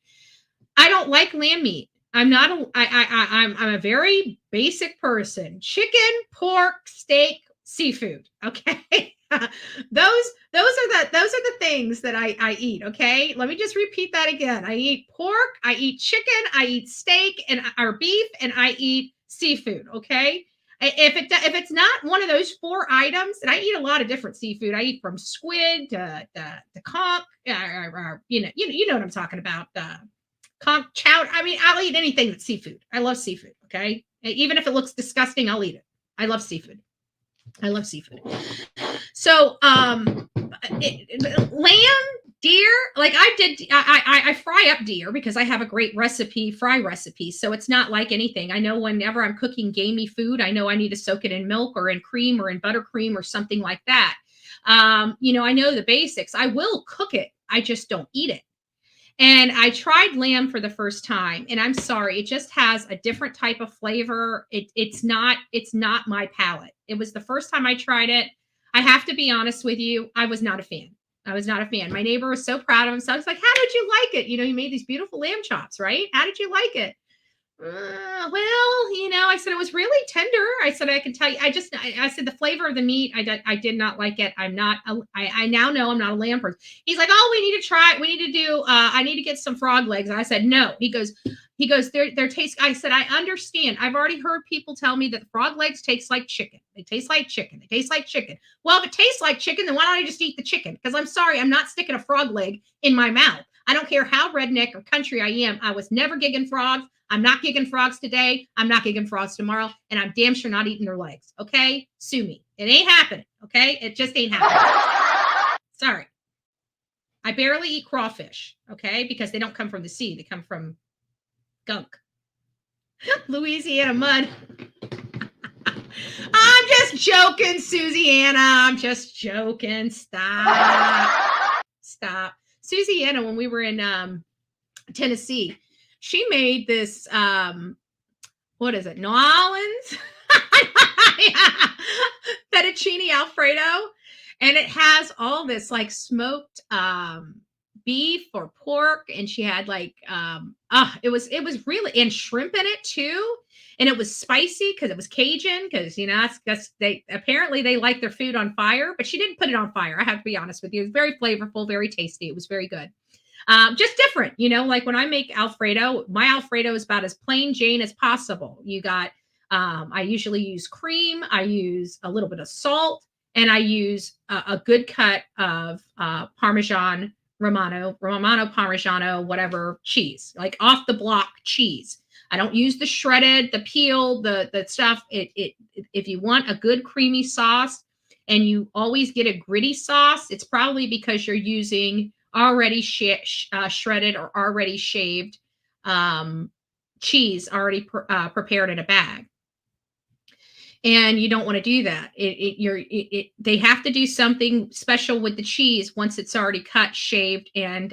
S5: I don't like lamb meat. I'm a very basic person. Chicken, pork, steak, seafood. Okay. Those are the things that I eat. Okay. Let me just repeat that again. I eat pork, I eat chicken, I eat steak or beef, and I eat seafood. Okay. If it's not one of those 4 items, and I eat a lot of different seafood. I eat from squid to conch, you know what I'm talking about. Conch chowder. I mean, I'll eat anything that's seafood. I love seafood. Okay, even if it looks disgusting, I'll eat it. I love seafood. So, lamb, deer, like I fry up deer because I have a great fry recipe. So it's not like anything. I know whenever I'm cooking gamey food, I know I need to soak it in milk or in cream or in buttercream or something like that. I know the basics. I will cook it. I just don't eat it. And I tried lamb for the first time, and I'm sorry, it just has a different type of flavor. It's not my palate. It was the first time I tried it. I have to be honest with you, I was not a fan. My neighbor was so proud of himself. He's like, "How did you like it? You made these beautiful lamb chops, right? How did you like it?" I said it was really tender. I said I can tell you. I said the flavor of the meat. I did not like it. I now know I'm not a lamb person. He's like, "Oh, we need to try. We need to do. I need to get some frog legs." And I said, "No." He goes. Their taste. I said, "I understand. I've already heard people tell me that frog legs taste like chicken. They taste like chicken. They taste like chicken. Well, if it tastes like chicken, then why don't I just eat the chicken? Because I'm sorry, I'm not sticking a frog leg in my mouth. I don't care how redneck or country I am. I was never gigging frogs. I'm not gigging frogs today. I'm not gigging frogs tomorrow. And I'm damn sure not eating their legs. Okay? Sue me. It ain't happening. Okay? It just ain't happening. Sorry. I barely eat crawfish. Okay? Because they don't come from the sea. They come from gunk. Louisiana mud. I'm just joking, Susie-Anna. I'm just joking. Stop. Susie-Anna, when we were in Tennessee, she made this, what is it? New Orleans fettuccine Alfredo. And it has all this like smoked beef or pork. And she had like, it was really, and shrimp in it too. And it was spicy because it was Cajun, because, they like their food on fire, but she didn't put it on fire. I have to be honest with you. It was very flavorful, very tasty. It was very good. Just different, like when I make Alfredo, my Alfredo is about as plain Jane as possible. You got, I usually use cream. I use a little bit of salt, and I use a good cut of Parmesan Romano Parmigiano, whatever cheese, like off the block cheese. I don't use the shredded, the peel, the stuff. If you want a good creamy sauce and you always get a gritty sauce, it's probably because you're using already shredded or already shaved cheese already prepared in a bag. And you don't want to do that. They have to do something special with the cheese once it's already cut, shaved, and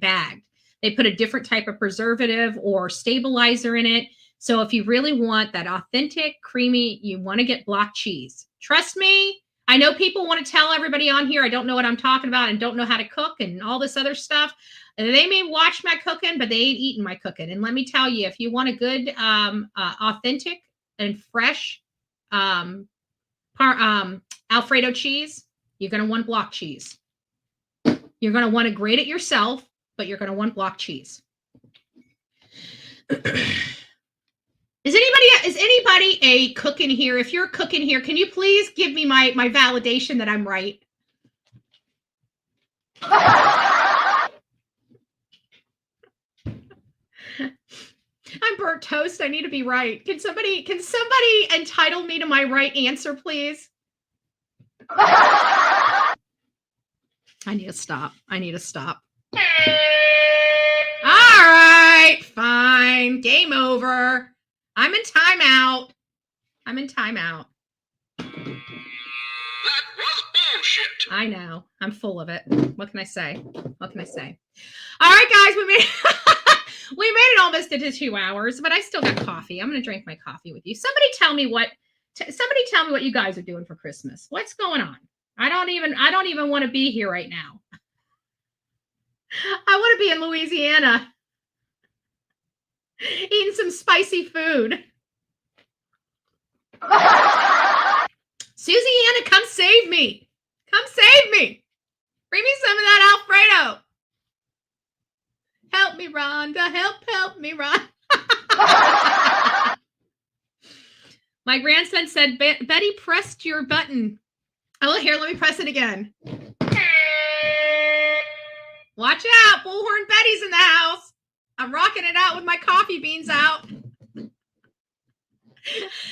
S5: bagged. They put a different type of preservative or stabilizer in it. So if you really want that authentic, creamy, you want to get block cheese. Trust me. I know people want to tell everybody on here I don't know what I'm talking about and don't know how to cook and all this other stuff. They may watch my cooking, but they ain't eating my cooking. And let me tell you, if you want a good, authentic and fresh Alfredo cheese, you're going to want block cheese. You're going to want to grate it yourself, but you're going to want block cheese. Is anybody a cook in here? If you're a cook in here, can you please give me my validation that I'm right? I'm burnt toast. I need to be right. Can somebody entitle me to my right answer, please? I need to stop. All right, fine. Game over. I'm in timeout. That was bullshit. I know. I'm full of it. What can I say? All right, guys, we made it almost into 2 hours, but I still got coffee. I'm going to drink my coffee with you. Somebody tell me what you guys are doing for Christmas. What's going on? I don't even want to be here right now. I want to be in Louisiana eating some spicy food. Susie-Anna, come save me. Bring me some of that Alfredo. Help me, Rhonda. Help me, Rhonda.
S4: My grandson said, Betty pressed your button. Oh, here, let me press it again. Watch out, Bullhorn Betty's in the house. I'm rocking it out with my coffee beans out. Can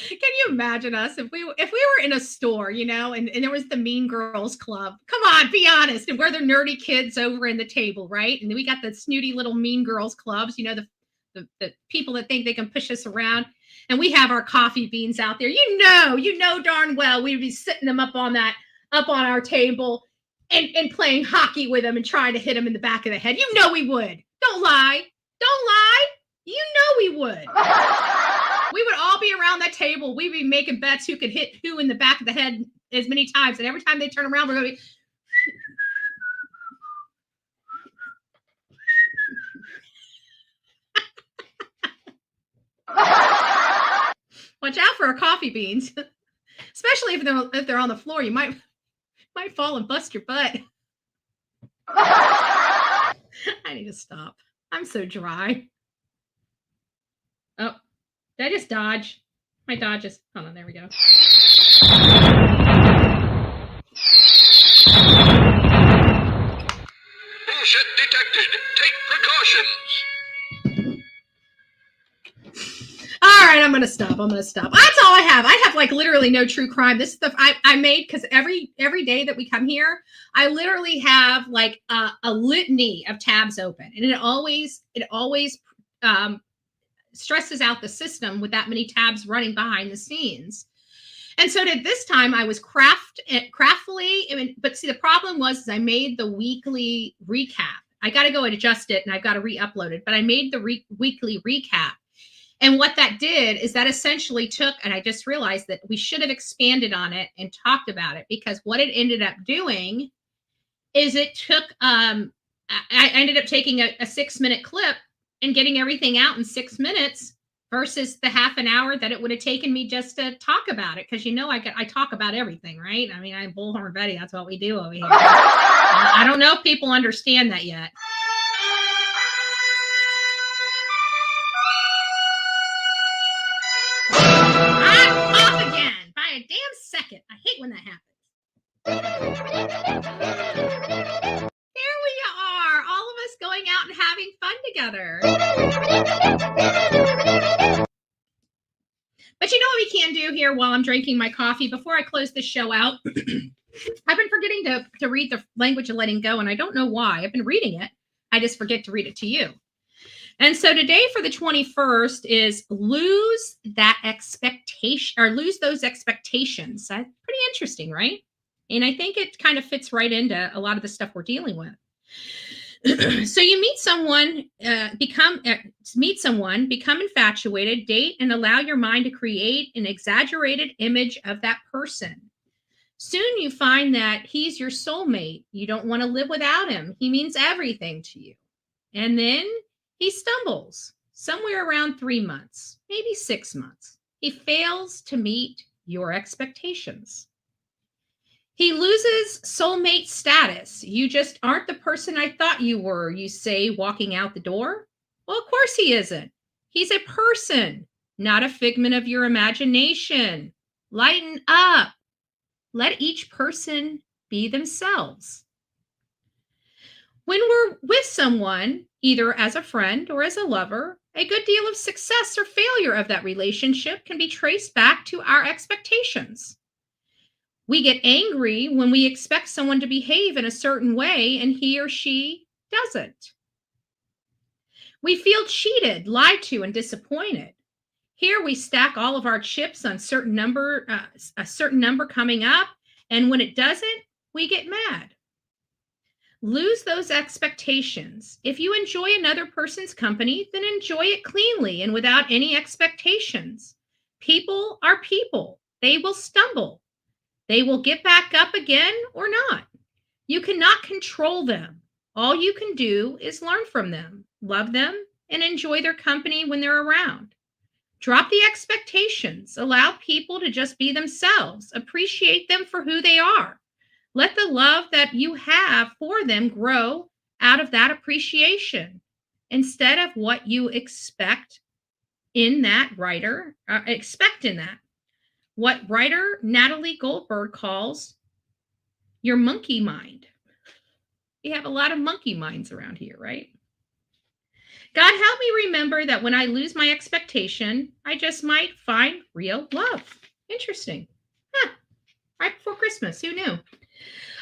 S4: you imagine us if we were in a store, you know, and there was the Mean Girls Club? Come on, be honest. And we're the nerdy kids over in the table, right? And then we got the snooty little Mean Girls clubs, you know, the people that think they can push us around. And we have our coffee beans out there. You know darn well we'd be sitting them up on our table and playing hockey with them and trying to hit them in the back of the head. You know we would. Don't lie. You know we would. We would all be around that table. We'd be making bets who could hit who in the back of the head as many times. And every time they turn around, we're going to be... Watch out for our coffee beans. Especially if they're on the floor. You might fall and bust your butt. I need to stop. I'm so dry. Oh, did I just dodge? My dodge is... Hold on, there we go.
S20: Bullshit detected. Take precautions.
S4: All right, I'm going to stop. That's all I have. I have like literally no true crime. This stuff I made because every day that we come here, I literally have like a litany of tabs open, and it always stresses out the system with that many tabs running behind the scenes. And so this time I was craftfully, but see, the problem was I made the weekly recap. I got to go and adjust it, and I've got to re-upload it, but I made the weekly recap. And what that did is that essentially took, and I just realized that we should have expanded on it and talked about it, because what it ended up doing is it took, I ended up taking a 6-minute clip and getting everything out in 6 minutes versus the half an hour that it would have taken me just to talk about it. Because, you know, I talk about everything, right? I mean, I'm Bullhorn Betty. That's what we do over here. I don't know if people understand that yet. I'm off again by a damn second. I hate when that happens. Here we are, all of us going out and having fun together. But you know what we can do here while I'm drinking my coffee before I close this show out? I've been forgetting to read the language of letting go, and I don't know why. I've been reading it. I just forget to read it to you. And so today for the 21st is lose that expectation, or lose those expectations. That's pretty interesting, right? And I think it kind of fits right into a lot of the stuff we're dealing with. So you meet someone, become infatuated, date, and allow your mind to create an exaggerated image of that person. Soon you find that he's your soulmate. You don't want to live without him. He means everything to you. And then he stumbles somewhere around 3 months, maybe 6 months. He fails to meet your expectations. He loses soulmate status. You just aren't the person I thought you were, you say, walking out the door. Well, of course he isn't. He's a person, not a figment of your imagination. Lighten up. Let each person be themselves. When we're with someone, either as a friend or as a lover, a good deal of success or failure of that relationship can be traced back to our expectations. We get angry when we expect someone to behave in a certain way and he or she doesn't. We feel cheated, lied to, and disappointed. Here we stack all of our chips on a certain number coming up, and when it doesn't, we get mad. Lose those expectations. If you enjoy another person's company, then enjoy it cleanly and without any expectations. People are people. They will stumble. They will get back up again or not. You cannot control them. All you can do is learn from them, love them, and enjoy their company when they're around. Drop the expectations. Allow people to just be themselves. Appreciate them for who they are. Let the love that you have for them grow out of that appreciation instead of what you expect in that.
S5: what writer Natalie Goldberg calls your monkey mind. You have a lot of monkey minds around here, right? God, help me remember that when I lose my expectation, I just might find real love. Interesting. Huh. Right before Christmas. Who knew?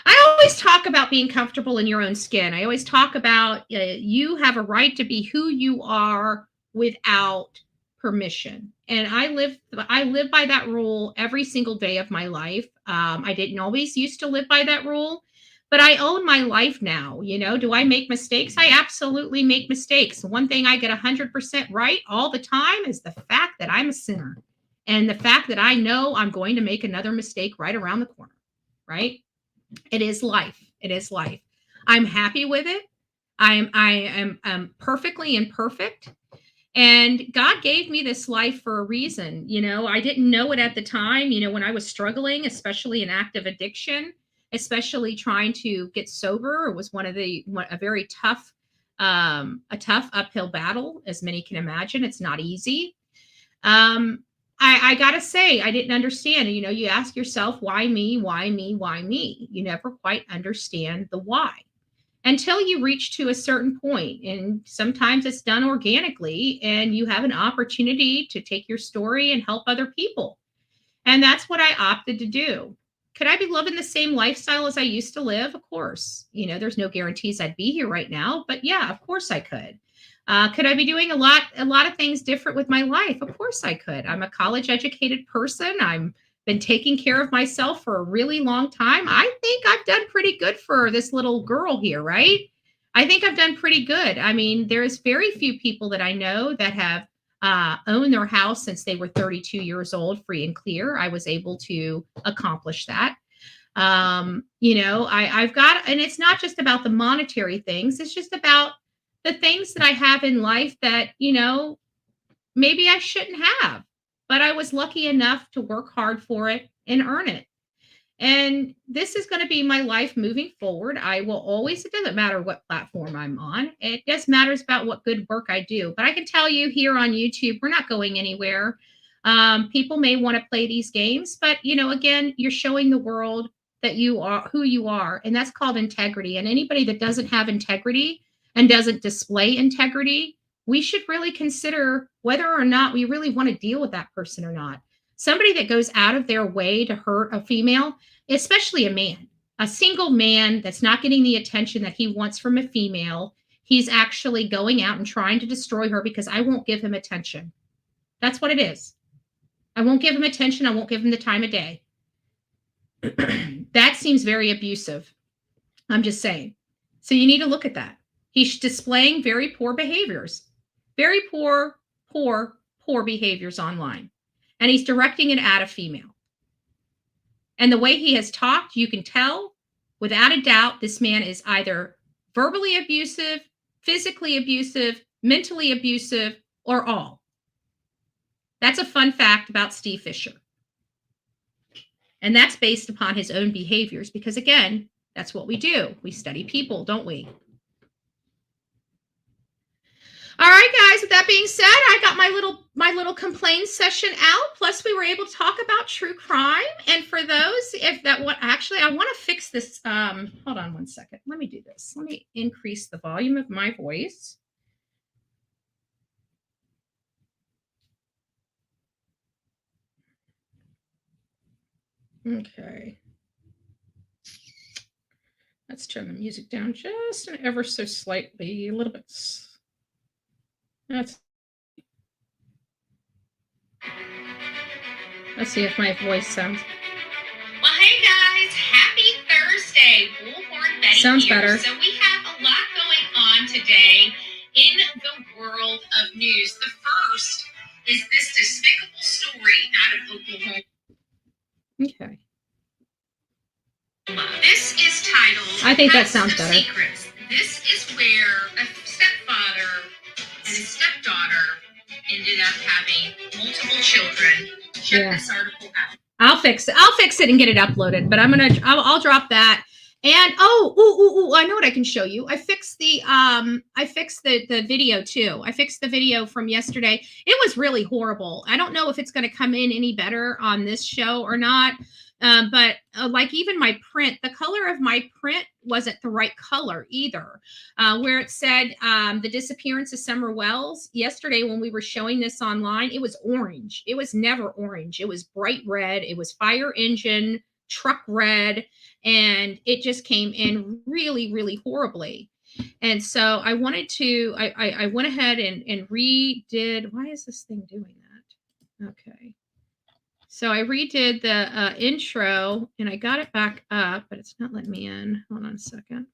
S5: I always talk about being comfortable in your own skin. I always talk about you have a right to be who you are without permission. And I live by that rule every single day of my life. I didn't always used to live by that rule, but I own my life now. You know, do I make mistakes? I absolutely make mistakes. One thing I get 100% right all the time is the fact that I'm a sinner, and the fact that I know I'm going to make another mistake right around the corner, right? It is life. It is life. I'm happy with it. I am perfectly imperfect. And God gave me this life for a reason. You know, I didn't know it at the time, you know, when I was struggling, especially in active addiction, especially trying to get sober. It was a very tough, a tough uphill battle, as many can imagine. It's not easy. I gotta say, I didn't understand. You know, you ask yourself, why me? Why me? Why me? You never quite understand the why until you reach to a certain point. And sometimes it's done organically, and you have an opportunity to take your story and help other people. And that's what I opted to do. Could I be living the same lifestyle as I used to live? Of course. You know, there's no guarantees I'd be here right now, but yeah, of course I could. Could I be doing a lot of things different with my life? Of course I could. I'm a college educated person. I've been taking care of myself for a really long time. I think I've done pretty good for this little girl here, right? I think I've done pretty good. I mean, there's very few people that I know that have owned their house since they were 32 years old, free and clear. I was able to accomplish that. You know, I've got, and it's not just about the monetary things. It's just about the things that I have in life that, you know, maybe I shouldn't have, but I was lucky enough to work hard for it and earn it. And this is going to be my life moving forward. I will always, it doesn't matter what platform I'm on. It just matters about what good work I do. But I can tell you here on YouTube, we're not going anywhere. People may want to play these games, but, you know, again, you're showing the world that you are who you are. And that's called integrity. And anybody that doesn't have integrity and doesn't display integrity, we should really consider whether or not we really want to deal with that person or not. Somebody that goes out of their way to hurt a female, especially a man, a single man that's not getting the attention that he wants from a female, he's actually going out and trying to destroy her because I won't give him attention. That's what it is. I won't give him attention. I won't give him the time of day. That seems very abusive. I'm just saying. So you need to look at that. He's displaying very poor behaviors, very poor behaviors online. And he's directing it at a female. And the way he has talked, you can tell without a doubt, this man is either verbally abusive, physically abusive, mentally abusive, or all. That's a fun fact about Steve Fisher. And that's based upon his own behaviors, because again, that's what we do. We study people, don't we? All right, guys, with that being said, I got my little complaint session out. Plus, we were able to talk about true crime. And for those, I want to fix this. Hold on one second. Let me do this. Let me increase the volume of my voice. Okay. Let's turn the music down just an ever so slightly, a little bit. Let's see if my voice sounds.
S21: Well, hey guys, happy Thursday. Bullhorn Betty
S5: Sounds
S21: here.
S5: better.
S21: So we have a lot going on today in the world of news. The first is this despicable story out of Oklahoma.
S5: Okay.
S21: This is titled,
S5: I think that sounds better.
S21: Secrets. This is where a stepfather and his stepdaughter ended up having multiple children. Check this article out.
S5: I'll fix it and get it uploaded, but I'll drop that.
S4: And I know what I can show you. I fixed the video too. I fixed the video from yesterday. It was really horrible. I don't know if it's going to come in any better on this show or not. But like even my print, the color of my print wasn't the right color either. Where it said the disappearance of Summer Wells, yesterday when we were showing this online, it was orange. It was never orange. It was bright red. It was fire engine truck red, and it just came in really, really horribly. And so I wanted to, I went ahead and redid. Why is this thing doing that? Okay. So I redid the intro and I got it back up, but it's not letting me in. Hold on a second.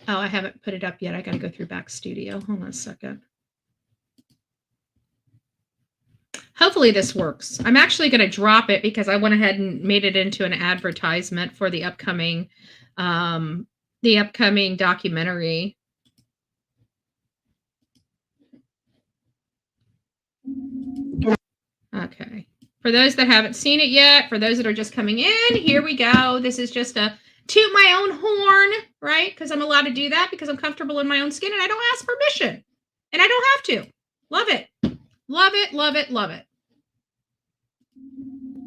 S4: Oh, I haven't put it up yet. I got to go through Back Studio. Hold on a second. Hopefully this works. I'm actually going to drop it because I went ahead and made it into an advertisement for the upcoming documentary. Okay. For those that haven't seen it yet, for those that are just coming in, here we go. This is just a toot my own horn, right? Because I'm allowed to do that because I'm comfortable in my own skin and I don't ask permission. And I don't have to. Love it. Love it, love it, love it.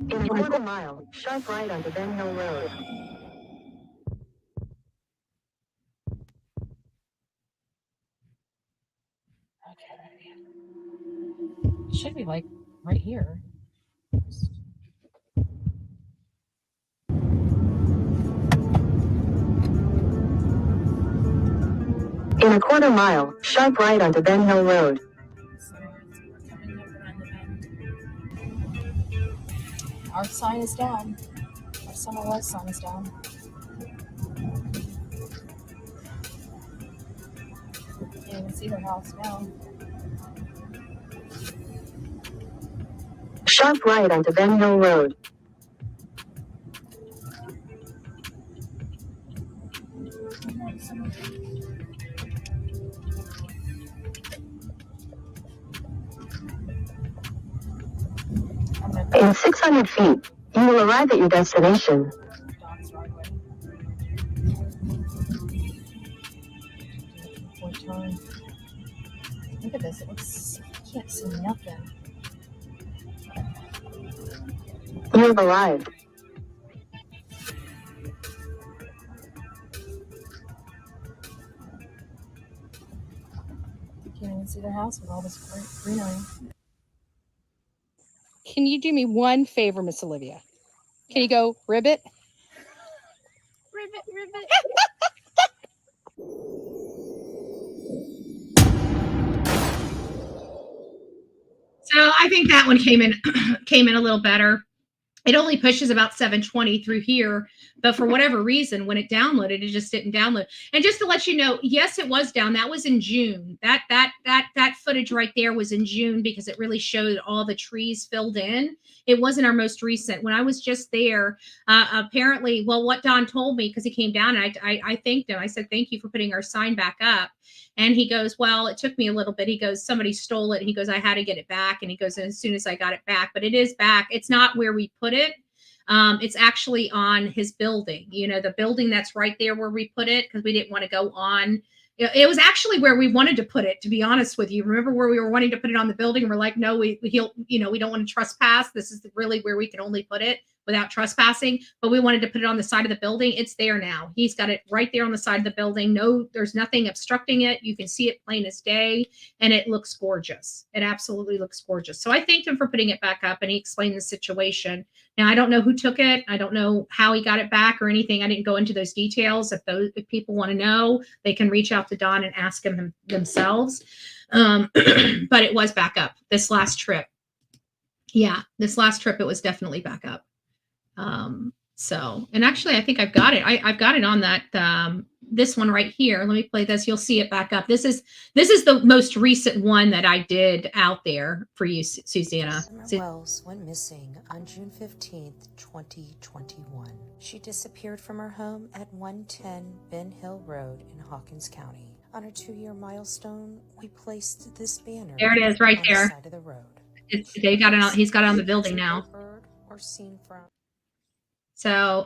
S2: In a quarter mile, sharp right onto Ben Hill Road.
S4: Okay. It should be like right here.
S2: In a quarter mile, sharp right onto Ben Hill Road.
S4: Our sign is down. Our Summer Wells sign is down. You can see her house now.
S2: Sharp right onto Ben Hill Road. In 600 feet, you will arrive at your destination.
S4: Look at this. It looks, I can't see nothing.
S2: You have arrived.
S4: Can't even see their house with all this greenery. Can you do me one favor, Miss Olivia? Can you go ribbit?
S3: Ribbit, ribbit.
S4: So I think that one came in a little better. It only pushes about 720 through here, but for whatever reason, when it downloaded, it just didn't download. And just to let you know, yes, it was down. That was in June. That footage right there was in June because it really showed all the trees filled in. It wasn't our most recent. When I was just there, apparently, well, what Don told me, because he came down and I thanked him. I said, thank you for putting our sign back up. And he goes, well, it took me a little bit. He goes, somebody stole it. He goes, I had to get it back. And he goes, as soon as I got it back, but it is back. It's not where we put it. It's actually on his building, you know, the building that's right there where we put it, because we didn't want to go on. It was actually where we wanted to put it, to be honest with you. Remember where we were wanting to put it on the building? And we're like, no, we don't want to trespass. This is really where we can only put it without trespassing, but we wanted to put it on the side of the building. It's there now. He's got it right there on the side of the building. No, there's nothing obstructing it. You can see it plain as day, and it looks gorgeous. It absolutely looks gorgeous. So I thanked him for putting it back up, and he explained the situation. Now, I don't know who took it. I don't know how he got it back or anything. I didn't go into those details. If people want to know, they can reach out to Don and ask him themselves. But it was back up this last trip. Yeah, this last trip, it was definitely back up. So, and actually I think I've got it. I've got it on that, this one right here. Let me play this. You'll see it back up. This is the most recent one that I did out there for you, Susanna.
S5: Summer Wells went missing on June 15th, 2021. She disappeared from her home at 110 Ben Hill Road in Hawkins County. On her 2-year milestone, we placed this banner.
S4: There it is, right there.
S5: The side of the road.
S4: He's got it on the building now.
S5: Heard or seen from.
S4: So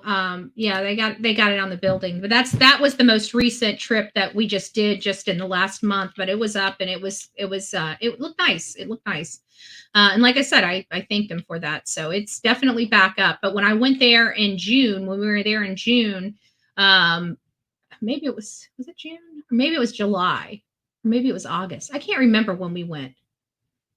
S4: yeah, they got it on the building. But that was the most recent trip that we just did just in the last month. But it was up and it looked nice. It looked nice. And like I said, I thanked them for that. So it's definitely back up. But when I went there in June, when we were there in June, maybe it was it June? Or maybe it was July. Or maybe it was August. I can't remember when we went.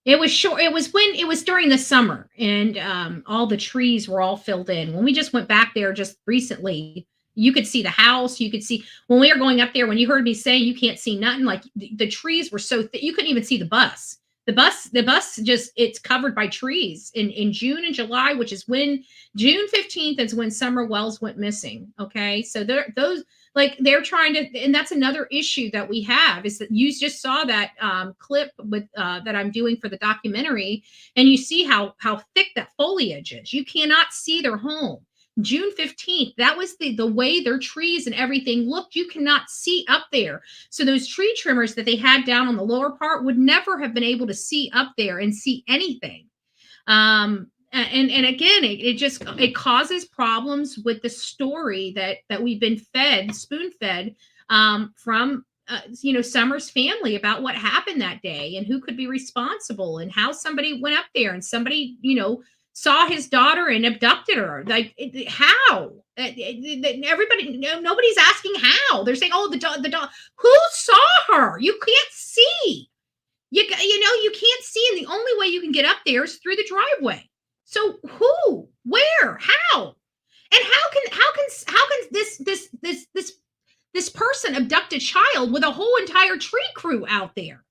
S4: It was short. It was during the summer, and all the trees were all filled in. When we just went back there just recently, you could see the house. You could see when we were going up there. When you heard me say you can't see nothing, like the trees were so thick, you couldn't even see the bus. The bus just it's covered by trees in June and July, which is when June 15th is when Summer Wells went missing. Okay, so they're trying to, and that's another issue that we have is that you just saw that clip with that I'm doing for the documentary, and you see how thick that foliage is. You cannot see their home. June 15th, that was the way their trees and everything looked. You cannot see up there. So those tree trimmers that they had down on the lower part would never have been able to see up there and see anything. And again, it causes problems with the story that we've been spoon fed from Summer's family about what happened that day and who could be responsible and how somebody went up there and somebody saw his daughter and abducted her. Like how? Everybody, nobody's asking how. They're saying, "Oh, the dog. Who saw her? You can't see. You can't see, and the only way you can get up there is through the driveway. So who, where, how, and how can this person abduct a child with a whole entire tree crew out there?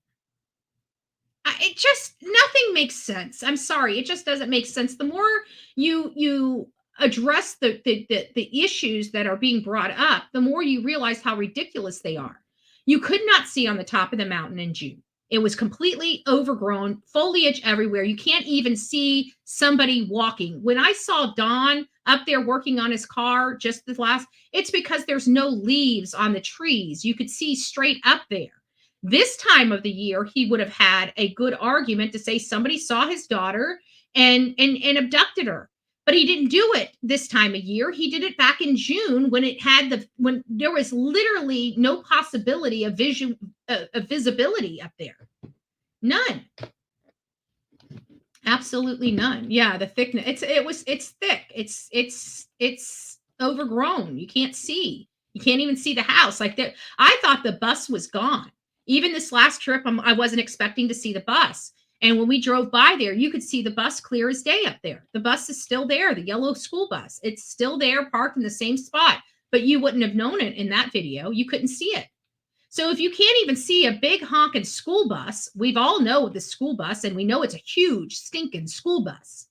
S4: It just nothing makes sense. I'm sorry, it just doesn't make sense. The more you address the issues that are being brought up, the more you realize how ridiculous they are. You could not see on the top of the mountain in June. It was completely overgrown, foliage everywhere. You can't even see somebody walking. When I saw Don up there working on his car just it's because there's no leaves on the trees. You could see straight up there. This time of the year, he would have had a good argument to say somebody saw his daughter and abducted her. But he didn't do it this time of year. He did it back in June when there was literally no possibility of visibility up there. None. Absolutely none. Yeah, the thickness. It's thick. It's overgrown. You can't see. You can't even see the house. Like that. I thought the bus was gone. Even this last trip, I wasn't expecting to see the bus. And when we drove by there, you could see the bus clear as day up there. The bus is still there, the yellow school bus. It's still there, parked in the same spot. But you wouldn't have known it in that video. You couldn't see it. So if you can't even see a big honking school bus, we've all know the school bus, and we know it's a huge stinking school bus.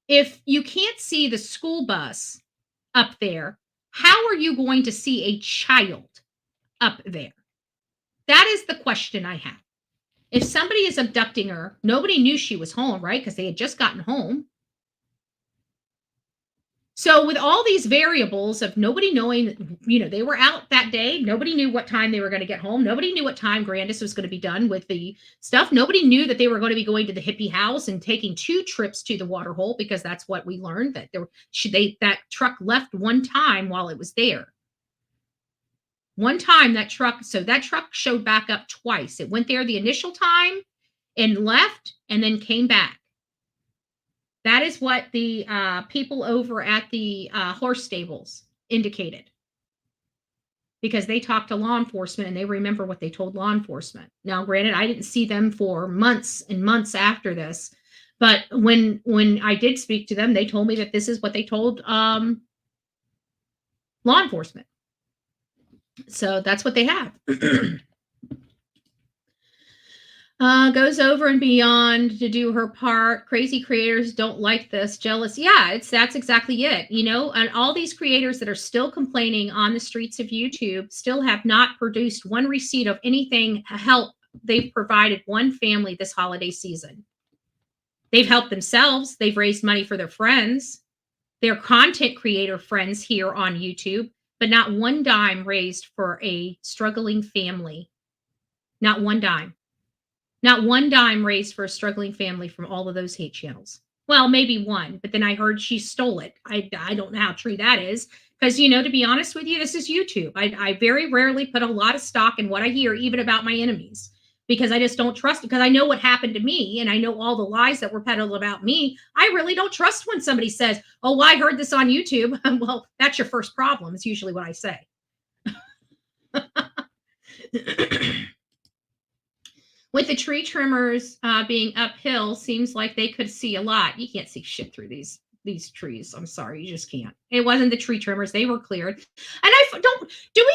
S4: If you can't see the school bus up there, how are you going to see a child up there? That is the question I have. If somebody is abducting her, nobody knew she was home, right? Because they had just gotten home. So with all these variables of nobody knowing, they were out that day. Nobody knew what time they were going to get home. Nobody knew what time Grandis was going to be done with the stuff. Nobody knew that they were going to be going to the hippie house and taking 2 trips to the water hole, because that's what we learned, that that truck left one time while it was there. One time that truck showed back up twice. It went there the initial time and left and then came back. That is what the people over at the horse stables indicated, because they talked to law enforcement and they remember what they told law enforcement. Now, granted, I didn't see them for months and months after this, but when I did speak to them, they told me that this is what they told law enforcement. So that's what they have. Goes over and beyond to do her part. Crazy creators don't like this. Jealous. Yeah, that's exactly it. And all these creators that are still complaining on the streets of YouTube still have not produced one receipt of anything help they've provided one family this holiday season. They've helped themselves. They've raised money for their friends, their content creator friends here on YouTube. But not one dime raised for a struggling family. Not one dime. Not one dime raised for a struggling family from all of those hate channels.
S5: Well, maybe one, but then I heard she stole it. I don't know how true that is because, to be honest with you, this is YouTube. I very rarely put a lot of stock in what I hear, even about my enemies, because I just don't trust it. Because I know what happened to me and I know all the lies that were peddled about me. I really don't trust when somebody says, oh, well, I heard this on YouTube. Well, that's your first problem. It's usually what I say. With the tree trimmers being uphill, seems like they could see a lot. You can't see shit through these trees. I'm sorry, you just can't. It wasn't the tree trimmers; they were cleared. And I don't.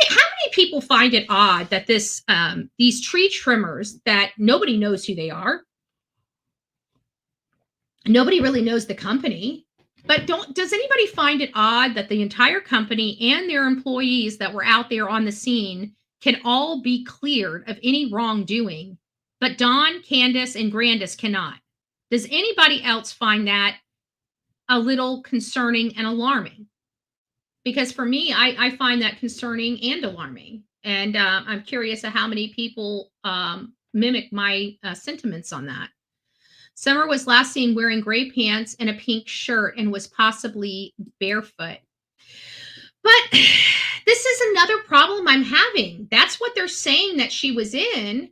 S5: How many people find it odd that these tree trimmers that nobody knows who they are? Nobody really knows the company. But does anybody find it odd that the entire company and their employees that were out there on the scene can all be cleared of any wrongdoing? But Dawn, Candace, and Grandis cannot. Does anybody else find that a little concerning and alarming? Because for me, I find that concerning and alarming. And I'm curious of how many people mimic my sentiments on that. Summer was last seen wearing gray pants and a pink shirt and was possibly barefoot. But this is another problem I'm having. That's what they're saying that she was in.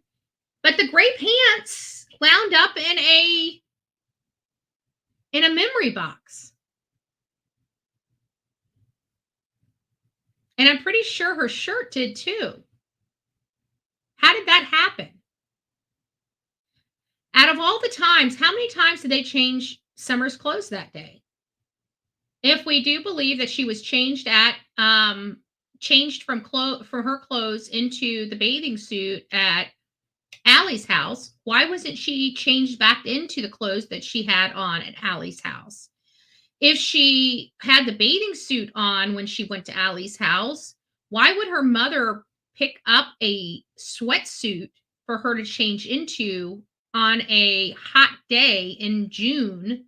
S5: But the gray pants wound up in a memory box. And I'm pretty sure her shirt did too. How did that happen? Out of all the times, how many times did they change Summer's clothes that day? If we do believe that she was changed from her clothes into the bathing suit at Allie's house, why wasn't she changed back into the clothes that she had on at Allie's house? If she had the bathing suit on when she went to Allie's house, why would her mother pick up a sweatsuit for her to change into on a hot day in June,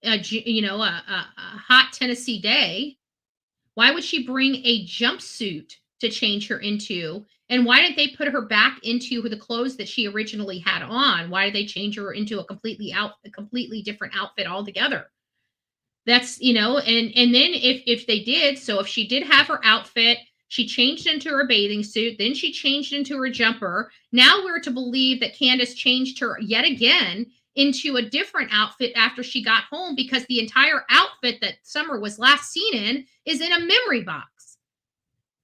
S5: a hot Tennessee day? Why would she bring a jumpsuit to change her into? And why didn't they put her back into the clothes that she originally had on? Why did they change her into a completely different outfit altogether? That's, and then if they did, so if she did have her outfit, she changed into her bathing suit, then she changed into her jumper. Now we're to believe that Candace changed her yet again into a different outfit after she got home, because the entire outfit that Summer was last seen in is in a memory box.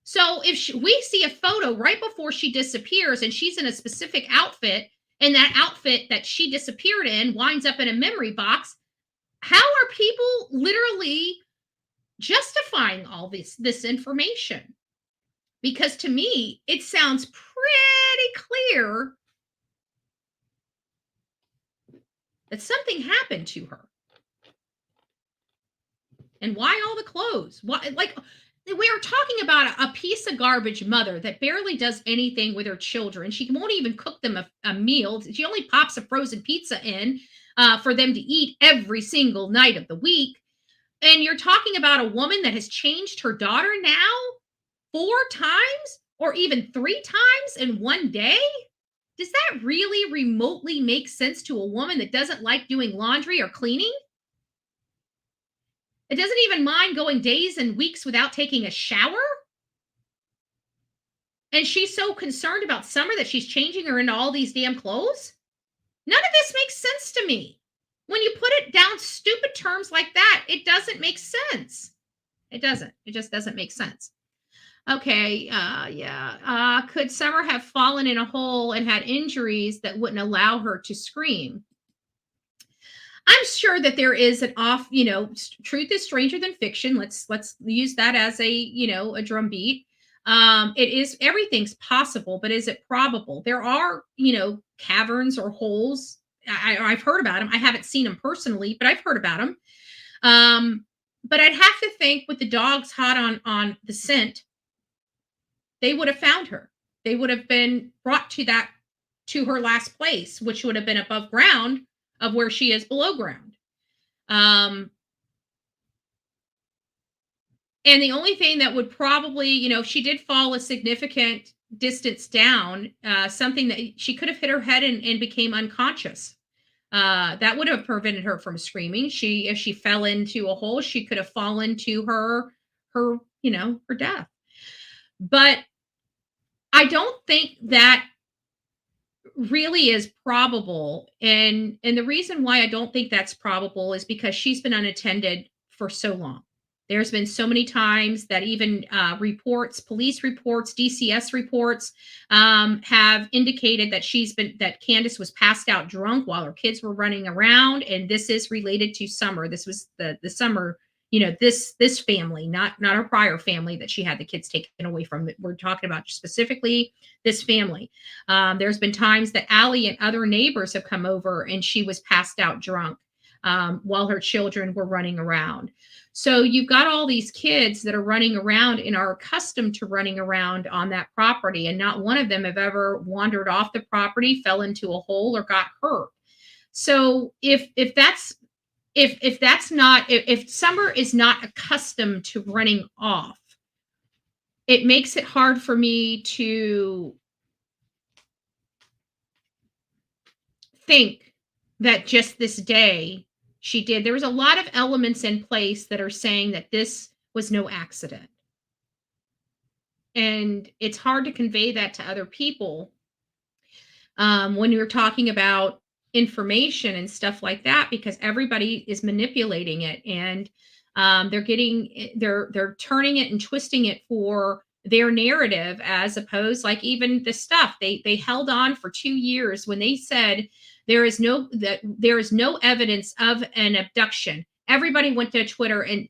S5: So if we see a photo right before she disappears and she's in a specific outfit, and that outfit that she disappeared in winds up in a memory box, how are people literally justifying all this information? Because to me, it sounds pretty clear that something happened to her. And why all the clothes? Why, we are talking about a piece of garbage mother that barely does anything with her children. She won't even cook them a meal. She only pops a frozen pizza in for them to eat every single night of the week. And you're talking about a woman that has changed her daughter now 4 times or even 3 times in one day? Does that really remotely make sense to a woman that doesn't like doing laundry or cleaning? It doesn't even mind going days and weeks without taking a shower? And she's so concerned about Summer that she's changing her into all these damn clothes? None of this makes sense to me. When you put it down stupid terms like that, it doesn't make sense. It doesn't. It just doesn't make sense. Okay, could Summer have fallen in a hole and had injuries that wouldn't allow her to scream? I'm sure that there is truth is stranger than fiction. Let's use that as a drumbeat. Everything's possible, but is it probable? There are, caverns or holes. I've heard about them. I haven't seen them personally, but I've heard about them. But I'd have to think with the dogs hot on the scent, they would have found her. They would have been brought to her last place, which would have been above ground of where she is below ground. And the only thing that would probably, if she did fall a significant distance down, something that she could have hit her head and became unconscious.
S4: That would have prevented her from screaming. If she fell into a hole, she could have fallen to her death. But I don't think that really is probable. And the reason why I don't think that's probable is because she's been unattended for so long. There's been so many times that even police reports, DCS reports have indicated that Candace was passed out drunk while her kids were running around. And this is related to Summer. This was the Summer, this family, not her prior family that she had the kids taken away from. We're talking about specifically this family. There's been times that Allie and other neighbors have come over and she was passed out drunk while her children were running around. So you've got all these kids that are running around and are accustomed to running around on that property, and not one of them have ever wandered off the property, fell into a hole, or got hurt. So if Summer is not accustomed to running off, it makes it hard for me to think that just this day she did. There was a lot of elements in place that are saying that this was no accident. And it's hard to convey that to other people when you're talking about information and stuff like that, because everybody is manipulating it, and they're turning it and twisting it for their narrative, as opposed, like, even the stuff they held on for 2 years when they said there is no evidence of an abduction. Everybody went to Twitter and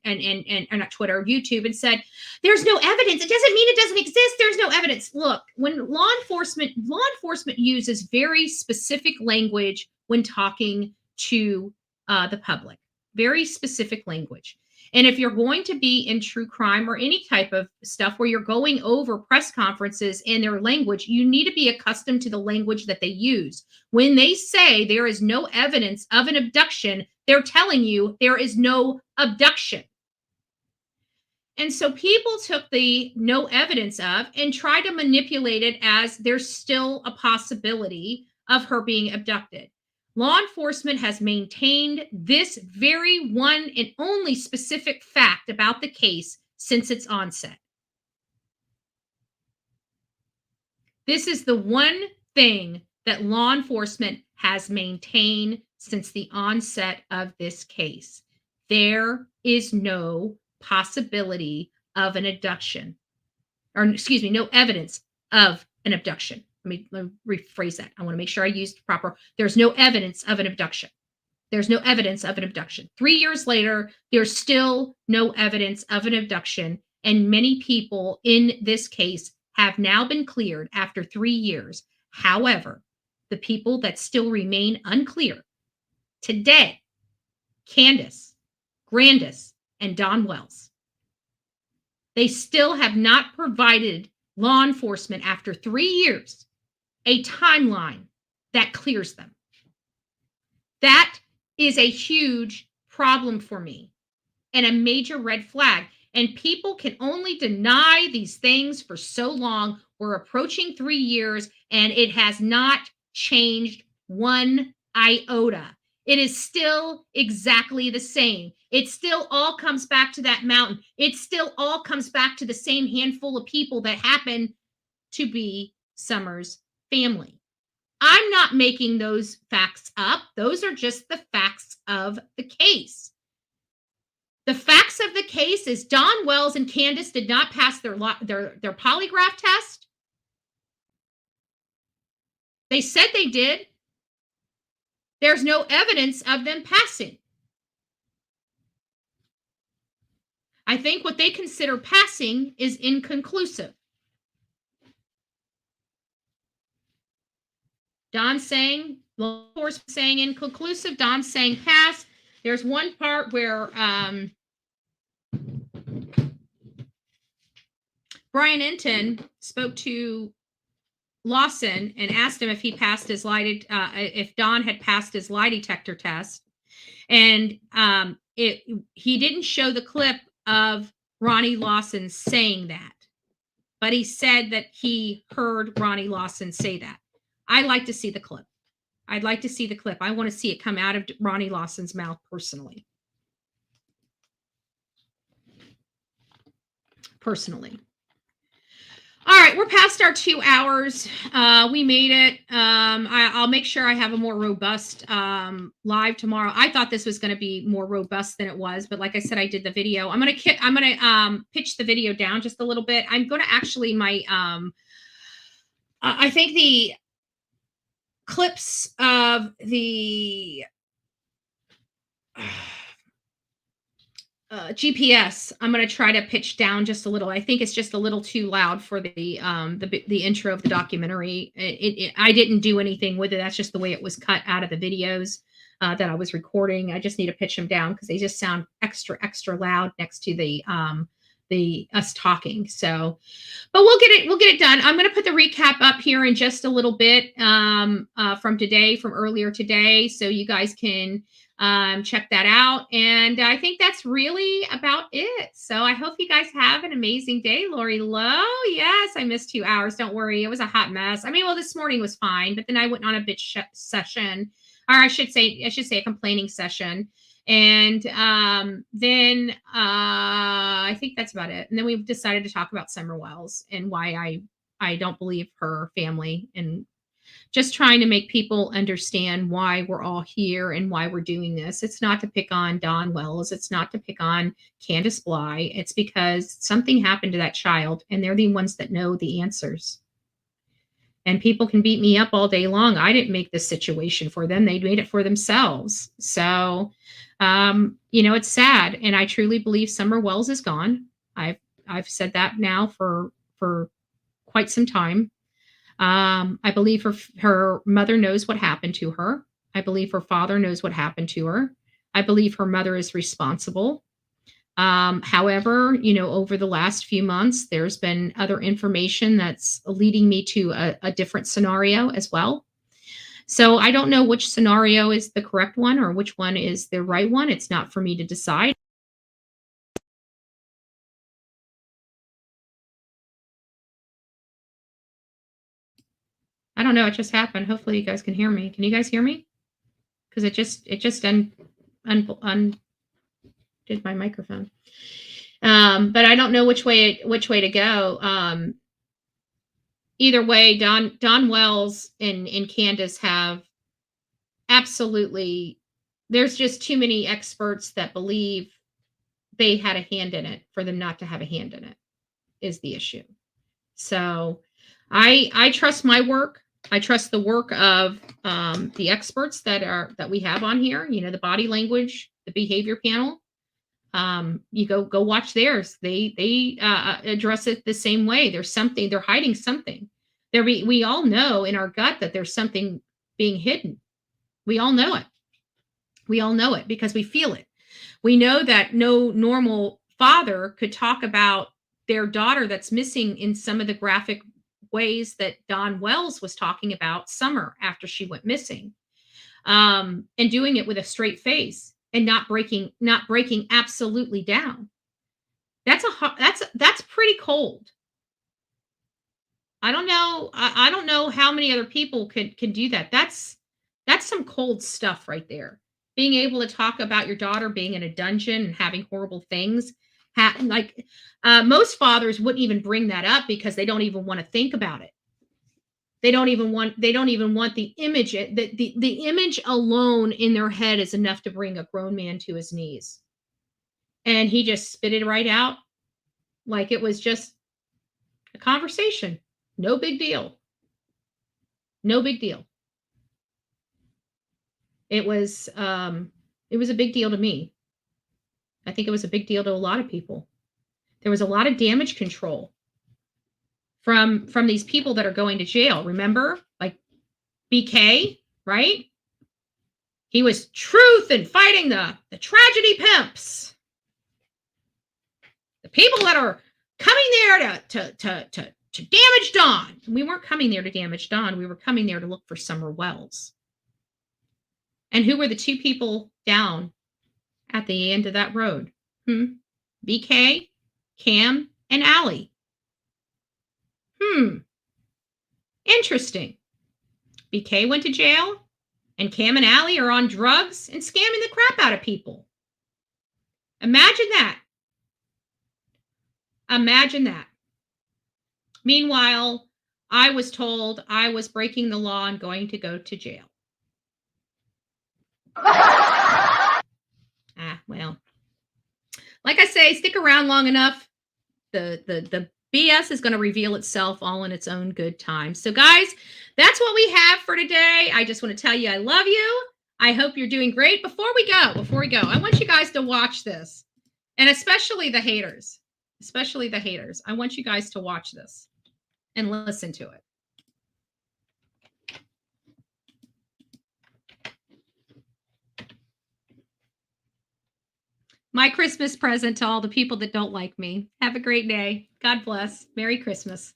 S4: not Twitter, YouTube, and said, there's no evidence. It doesn't mean it doesn't exist. There's no evidence. Look, when law enforcement uses very specific language when talking to the public, very specific language. And if you're going to be in true crime or any type of stuff where you're going over press conferences and their language, you need to be accustomed to the language that they use. When they say there is no evidence of an abduction, they're telling you there is no abduction. And so people took the no evidence of and tried to manipulate it as there's still a possibility of her being abducted. Law enforcement has maintained this very one and only specific fact about the case since its onset. This is the one thing that law enforcement has maintained since the onset of this case. There is no possibility of an abduction, or excuse me, no evidence of an abduction. Let me rephrase that. I want to make sure I used proper. There's no evidence of an abduction. There's no evidence of an abduction. 3 years later, there's still no evidence of an abduction. And many people in this case have now been cleared after 3 years. However, the people that still remain unclear today, Candace, Grandis, and Don Wells, they still have not provided law enforcement after 3 years a timeline that clears them. That is a huge problem for me and a major red flag. And people can only deny these things for so long. We're approaching 3 years and it has not changed one iota. It is still exactly the same. It still all comes back to that mountain. It still all comes back to the same handful of people that happen to be Summer's family. I'm not making those facts up. Those are just the facts of the case. The facts of the case is Don Wells and Candace did not pass their polygraph test. They said they did. There's no evidence of them passing. I think what they consider passing is inconclusive. Don saying, law enforcement saying inconclusive, Don saying pass. There's one part where Brian Enton spoke to Lawson and asked him if he passed his if Don had passed his lie detector test. And he didn't show the clip of Ronnie Lawson saying that, but he said that he heard Ronnie Lawson say that. I like to see the clip.
S5: I'd like to see the clip. I want to see it come out of Ronnie Lawson's mouth personally. All right, we're past our 2 hours. We made it. I'll make sure I have a more robust live tomorrow. I thought this was going to be more robust than it was, but like I said, I did the video. I'm gonna pitch the video down just a little bit. I'm gonna actually I think the clips of the GPS, I'm going to try to pitch down just a little. I think it's just a little too loud for the intro of the documentary. I didn't do anything with it. That's just the way it was cut out of the videos that I was recording. I just need to pitch them down because they just sound extra loud next to the us talking. So, but we'll get it done. I'm going to put the recap up here in just a little bit from earlier today, so you guys can check that out. And I think that's really about it. So I hope you guys have an amazing day. Lori Lowe. Yes, I missed 2 hours. Don't worry. It was a hot mess. I mean, well, this morning was fine, but then I went on a bitch session, or I should say a complaining session. And then I think that's about it. And then we decided to talk about Summer Wells and why I don't believe her family, and just trying to make people understand why we're all here and why we're doing this. It's not to pick on Don Wells. It's not to pick on Candace Bly. It's because something happened to that child, and they're the ones that know the answers. And people can beat me up all day long. I didn't make this situation for them. They made it for themselves. So, it's sad. And I truly believe Summer Wells is gone. I've said that now for quite some time. I believe her mother knows what happened to her. I believe her father knows what happened to her. I believe her mother is responsible. However, over the last few months, there's been other information that's leading me to a different scenario as well. So I don't know which scenario is the correct one or which one is the right one. It's not for me to decide. I don't know. It just happened. Hopefully you guys can hear me. Can you guys hear me? Because it just undid my microphone. But I don't know which way to go. Either way, Don Wells and Candace have absolutely. There's just too many experts that believe they had a hand in it for them not to have a hand in it is the issue. So I trust my work. I trust the work of the experts that we have on here. The body language, the behavior panel. You go watch theirs. They address it the same way. There's something, they're hiding something. We all know in our gut that there's something being hidden. We all know it. We all know it because we feel it. We know that no normal father could talk about their daughter that's missing in some of the graphic ways that Don Wells was talking about Summer after she went missing, and doing it with a straight face and not breaking absolutely down. That's pretty cold. I don't know. I don't know how many other people can do that. That's some cold stuff right there. Being able to talk about your daughter being in a dungeon and having horrible things. Most fathers wouldn't even bring that up because they don't even want to think about it. They don't even want the image. The image alone in their head is enough to bring a grown man to his knees. And he just spit it right out like it was just a conversation. No big deal. No big deal. It was a big deal to me. I think it was a big deal to a lot of people. There was a lot of damage control from these people that are going to jail. Remember, like BK, right? He was truth and fighting the tragedy pimps. The people that are coming there to damage Dawn. We weren't coming there to damage Dawn. We were coming there to look for Summer Wells. And who were the two people down at the end of that road? BK, Cam, and Allie. Interesting. BK went to jail.
S4: And Cam and Allie are on drugs and scamming the crap out of people. Imagine that. Imagine that. Meanwhile, I was told I was breaking the law and going to go to jail. Well, like I say, stick around long enough. The BS is going to reveal itself all in its own good time. So guys, that's what we have for today. I just want to tell you I love you. I hope you're doing great. Before we go, I want you guys to watch this. And especially the haters. I want you guys to watch this and listen to it. My Christmas present to all the people that don't like me. Have a great day. God bless. Merry Christmas.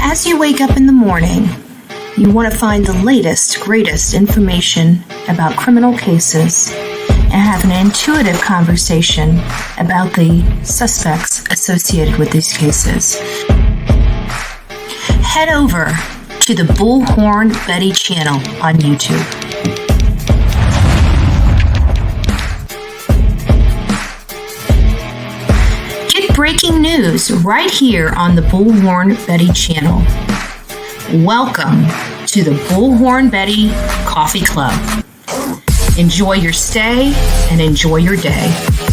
S6: As you wake up in the morning, you want to find the latest, greatest information about criminal cases and have an intuitive conversation about the suspects associated with these cases. Head over to the Bullhorn Betty channel on YouTube. Get breaking news right here on the Bullhorn Betty channel. Welcome to the Bullhorn Betty Coffee Club. Enjoy your stay and enjoy your day.